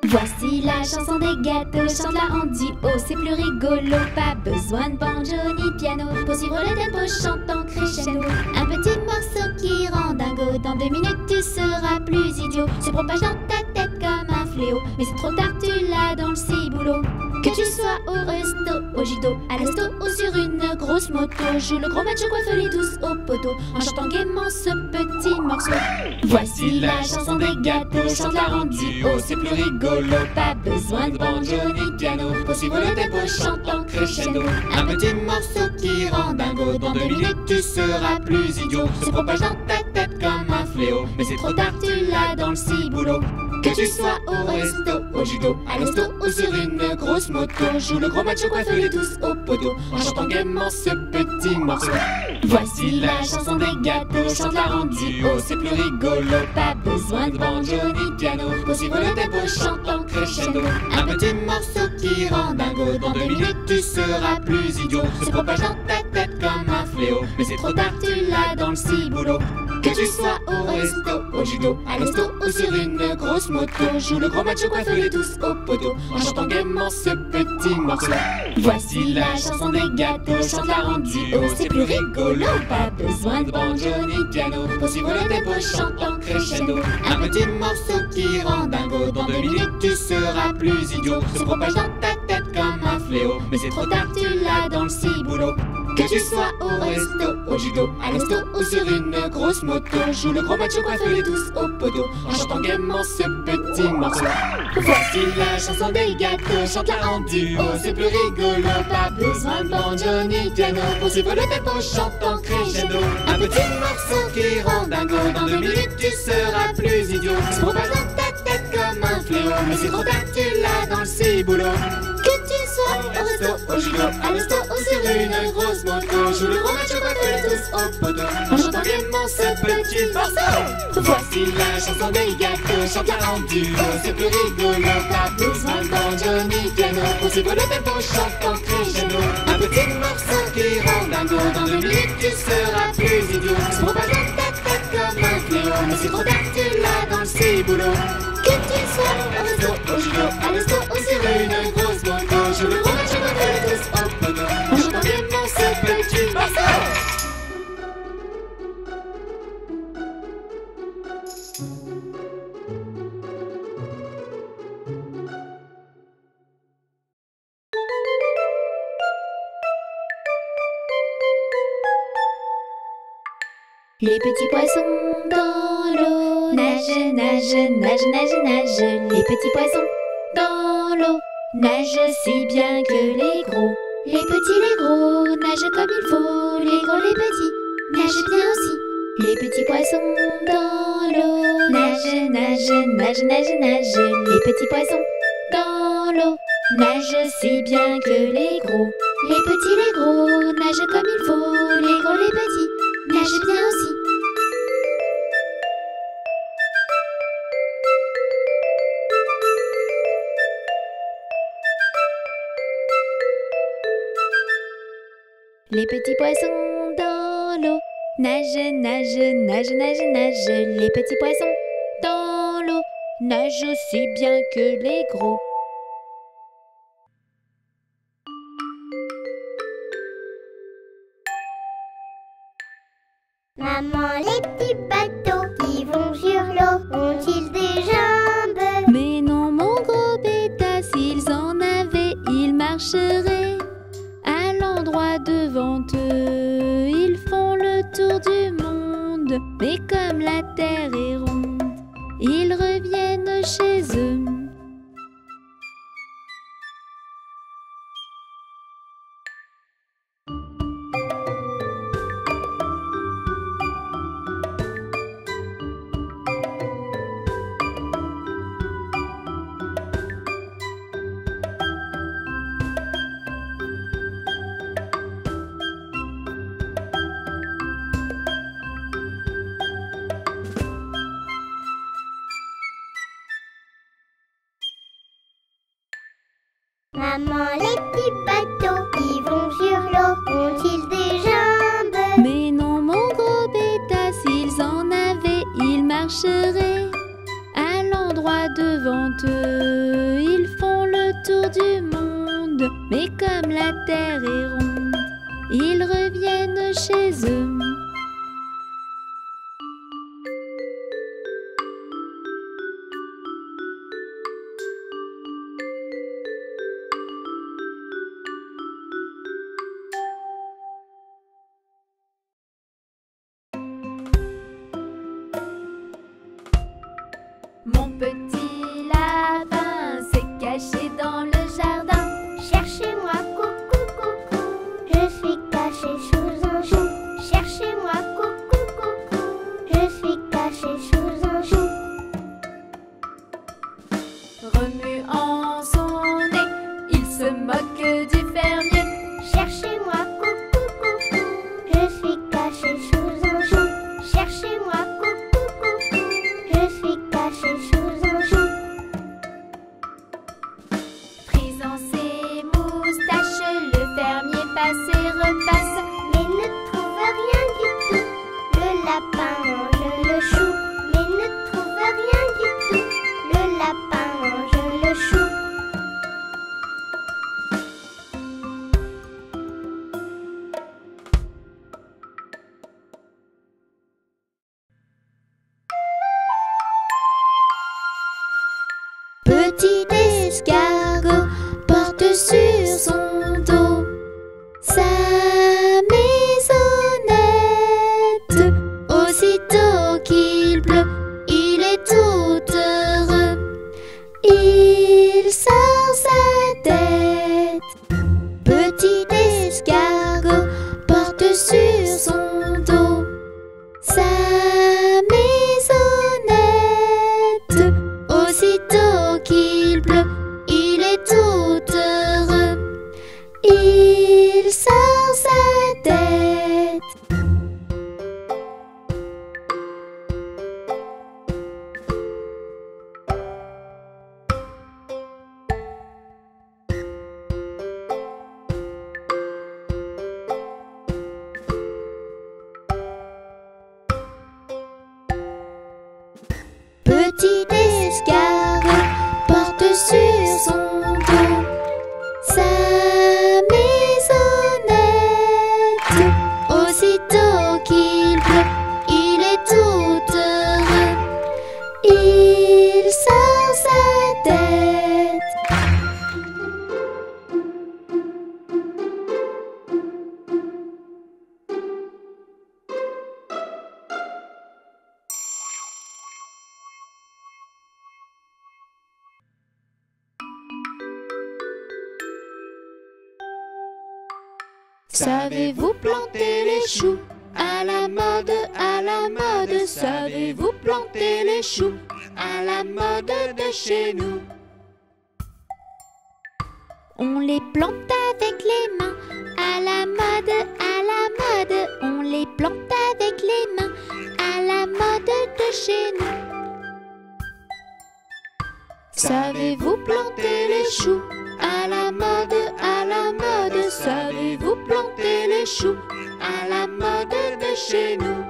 Speaker 7: Voici la chanson des gâteaux, chante-la en duo, c'est plus rigolo. Pas besoin de banjo ni piano pour suivre le tempo chantant crescendo. Un petit morceau qui rend dingo, dans 2 minutes tu seras plus idiot. Se propage dans ta tête comme un fléau, mais c'est trop tard, tu l'as dans le ciboulot. Que tu sois au resto, au judo, à l'hosto ou sur une grosse moto, joue le gros macho, coiffe les douces au poteau, en chantant gaiement ce petit morceau. Voici la chanson des gâteaux, chante-la en duo, c'est plus rigolo. Pas besoin de banjo ni piano pour suivre le tempo chantant crescendo. Un petit morceau qui rend dingo, dans 2 minutes tu seras plus idiot. Se propage dans ta tête comme un fléau, mais c'est trop tard, tu l'as dans le ciboulot.
Speaker 6: Que tu sois au resto, au judo, à l'hosto ou sur une grosse moto, joue le gros macho, coiffe-les tous au poteau, en chantant gaiement ce petit morceau. Voici la chanson des gâteaux, chante-la en duo, c'est plus rigolo. Pas besoin de banjo ni piano, pour suivre le tempo, chante en crescendo. Un petit morceau qui rend dingo, dans 2 minutes tu seras plus idiot. Se propage dans ta tête comme un fléau, mais c'est trop tard, tu l'as dans le ciboulot. Que tu sois au resto, au judo, à l'hosto ou sur une grosse moto, joue le gros macho, coiffe-les tous au poteau, en chantant gaiement ce petit morceau. Voici la chanson des gâteaux, chante-la en duo, c'est plus rigolo. Pas besoin de banjo ni piano, pour suivre le tempo, chante en crescendo. Un petit morceau qui rend dingo, dans 2 minutes tu seras plus idiot. Se propage dans ta tête comme un fléau, mais c'est trop tard, tu l'as dans le ciboulot. Que tu sois au resto, au judo, à l'hosto ou sur une grosse moto, joue le gros macho, coiffe-les tous au poteau, en chantant gaiement ce petit morceau. Voici la chanson des gâteaux, chante-la en duo, c'est plus rigolo. Pas besoin de banjo ni piano, pour suivre le tempo, chante en crescendo. Un petit morceau qui rend dingo, dans 2 minutes tu seras plus idiot. Se propage dans ta tête comme un fléau, mais c'est trop tard, tu l'as dans le ciboulot. Que tu sois au resto, au judo, à l'hosto ou sur une grosse moto, joue le gros macho, coiffe-les tous au poteau, en chantant gaiement ce petit morceau. Voici la chanson des gâteaux, chante-la en duo, c'est plus rigolo. Pas besoin de banjo ni piano, pour suivre le tempo, chante en crescendo. Un petit morceau qui rend dingo, dans 2 minutes tu seras plus idiot. Se propage dans ta tête comme un fléau, mais c'est trop tard, tu l'as dans le ciboulot. Que tu sois au resto, au judo, à l'hosto ou sur une grosse moto, joue le gros macho, coiffe-les tous au poteau, en chantant gaiement ce petit morceau.
Speaker 7: Les petits poissons dans l'eau nagent, nagent, nagent, nagent, nagent. Les petits poissons dans l'eau nagent si bien que les gros. Les petits, les gros nagent comme il faut. Les gros, les petits nagent bien aussi. Les petits poissons dans l'eau nagent, nagent, nagent, nagent, nagent. Les petits poissons dans l'eau nagent si bien que les gros. Les petits, les gros nagent comme il faut. Les gros, les petits nagent bien aussi. Les petits poissons dans l'eau nagent, nagent, nagent, nagent, nagent. Les petits poissons dans l'eau nagent aussi bien que les gros.
Speaker 5: Maman, les petits bateaux qui vont sur l'eau ont-ils des jambes?
Speaker 7: Mais non, mon gros bêta, s'ils en avaient, ils marcheraient à l'endroit devant eux. Ils font le tour du monde, mais comme la terre est ronde, ils reviennent chez eux.
Speaker 5: Maman, les petits bateaux qui vont sur l'eau ont-ils des jambes?
Speaker 7: Mais non, mon gros bêta, s'ils en avaient, ils marcheraient à l'endroit devant eux. Ils font le tour du monde, mais comme la terre est ronde, ils reviennent chez eux. Mon petit lapin s'est caché dans le jardin.
Speaker 5: Cherchez-moi, coucou, coucou, je suis caché sous un chou. Cherchez-moi, coucou, coucou, je suis caché sous un chou.
Speaker 1: Savez-vous planter les choux? À la mode, savez-vous planter les choux? À la mode de chez nous. On les plante avec les mains. À la mode, on les plante avec les mains. À la mode de chez nous. Savez-vous planter les choux? À la mode, savez-vous planter les choux? À la mode de chez nous.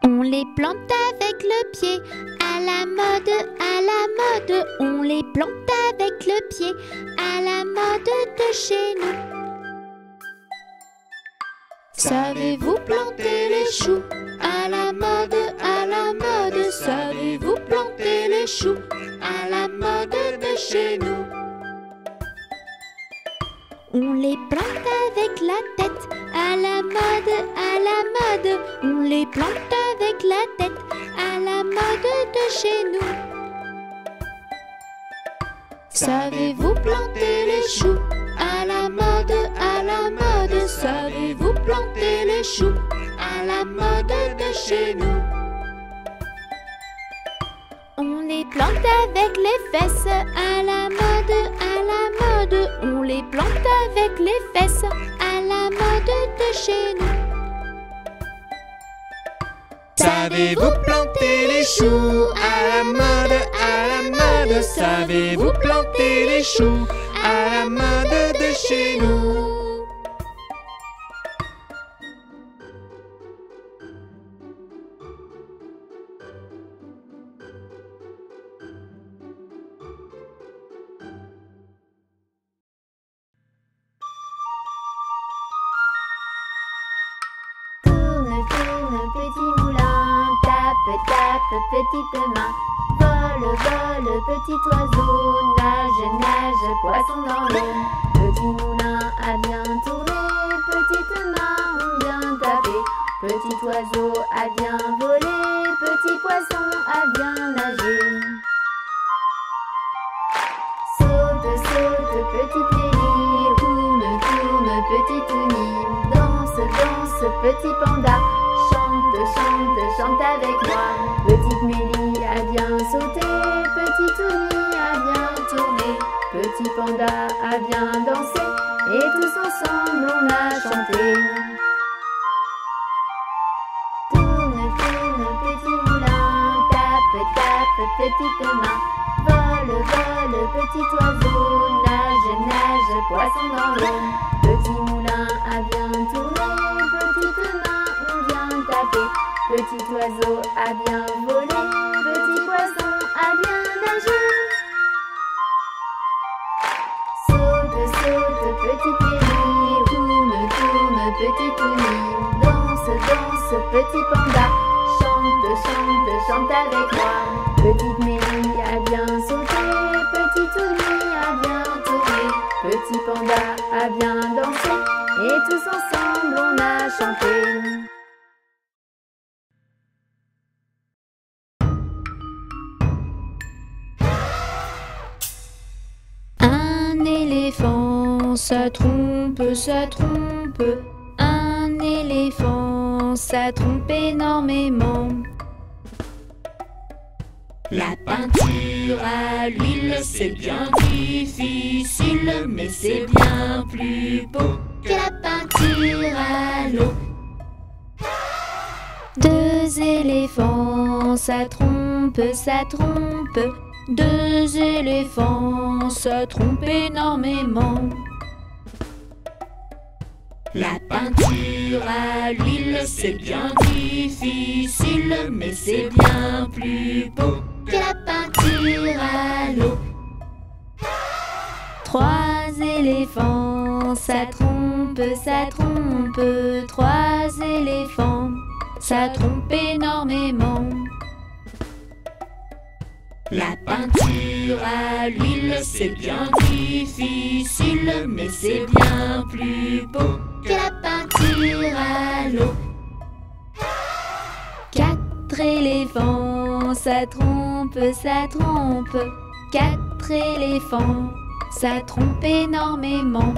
Speaker 1: On les plante avec le pied. À la mode, on les plante avec le pied. À la mode de chez nous. Savez-vous planter les choux? À la mode, savez-vous planter les choux? À la mode de chez nous. On les plante avec la tête. À la mode, on les plante avec la tête. À la mode de chez nous. Savez-vous planter les choux? À la mode, savez-vous planter les choux? À la mode de chez nous. On les plante avec les fesses. À la mode, on les plante avec les fesses. À la mode de chez nous.
Speaker 3: Savez-vous planter les choux? À la mode, savez-vous planter les choux? À la mode de chez nous.
Speaker 2: Petit moulin, tape, tape, petite main. Vole, vole, petit oiseau, nage, nage, poisson dans l'eau. Petit moulin a bien tourné, petite main ont bien tapé. Petit oiseau a bien volé, petit poisson a bien nagé. Saute, saute, petite Nelly, tourne, tourne, petite Tony. Danse, danse, petit panda. Chante, chante, chante avec moi. Petite Mélie a bien sauté, petit Tony a bien tourné. Petit panda a bien dansé, et tous ensemble on a chanté. Tourne, tourne, petit moulin, tape, tape, petite main. Vole, vole, petit oiseau, nage, nage, poisson dans l'eau. Petit moulin a bien tourné, petite main ont bien tapé. Petit oiseau a bien volé, petit poisson a bien nagé. Saute, saute, petite Nelly, tourne, tourne, petite Tony. Danse, danse, petit panda. Chante, chante, chante avec moi. Petite Mélie a bien sauté, petit Tony a bien tourné. Petit panda a bien dansé, et tous ensemble on a chanté.
Speaker 1: Un éléphant, ça trompe, ça trompe. Un éléphant, ça trompe énormément. La peinture à l'huile, c'est bien difficile, mais c'est bien plus beau que la peinture à l'eau. Deux éléphants, ça trompe, ça trompe. Deux éléphants, ça trompe énormément. La peinture à l'huile, c'est bien difficile, mais c'est bien plus beau que la peinture à l'eau. Trois éléphants, ça trompe, ça trompe. Trois éléphants, ça trompe énormément. La peinture à l'huile, c'est bien difficile, mais c'est bien plus beau que la peinture à l'eau. Quatre éléphants, ça trompe, ça trompe. Quatre éléphants, ça trompe énormément.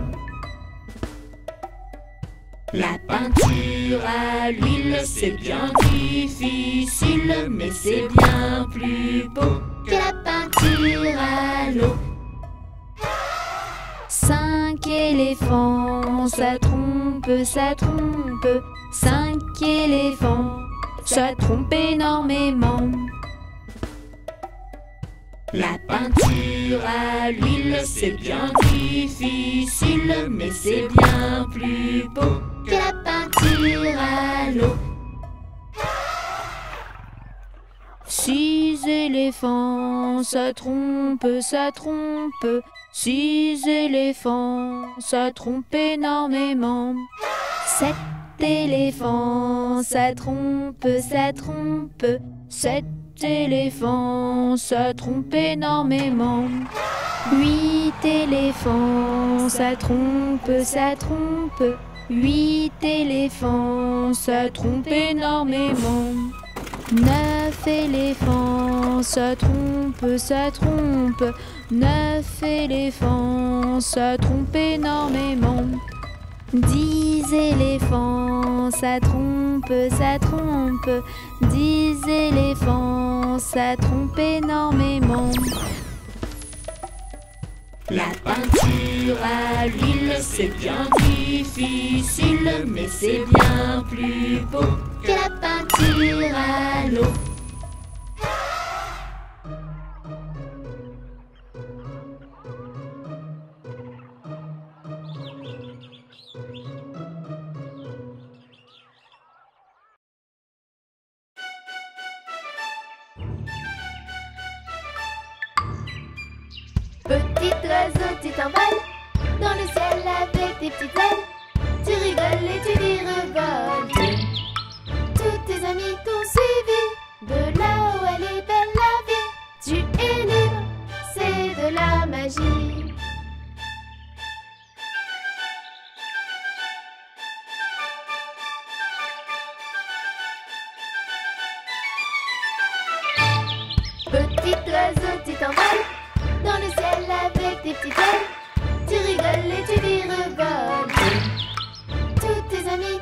Speaker 6: La peinture à l'huile, c'est bien difficile, mais c'est bien plus beau que la peinture à l'eau.
Speaker 2: 5 éléphants, ça trompe, ça trompe. 5 éléphants, ça trompe énormément.
Speaker 6: La peinture à l'huile, c'est bien difficile, mais c'est bien plus beau que la peinture à l'eau.
Speaker 2: 6 éléphants, ça trompe, ça trompe. 6 éléphants, ça trompe énormément. 7 éléphants, ça trompe, ça trompe. 7 éléphants, ça trompe énormément. 8 éléphants, ça trompe, ça trompe. 8 éléphants, ça trompe énormément. 9 éléphants, ça trompe, ça trompe. 9 éléphants, ça trompe énormément. 10 éléphants, ça trompe, ça trompe. 10 éléphants, ça trompe énormément.
Speaker 6: La peinture à l'huile, c'est bien difficile, mais c'est bien plus beau que la peinture à l'eau.
Speaker 7: Petit oiseau, tu t'envoles dans le ciel avec tes petites ailes. Tu rigoles et tu virevoltes. Tous tes amis t'ont suivi. De là où elle est belle la vie. Tu es libre, c'est de la magie. Petit oiseau, tu t'envoles dans le ciel avec tes petites ailes. Tu rigoles et tu virevoltes. Tous tes amis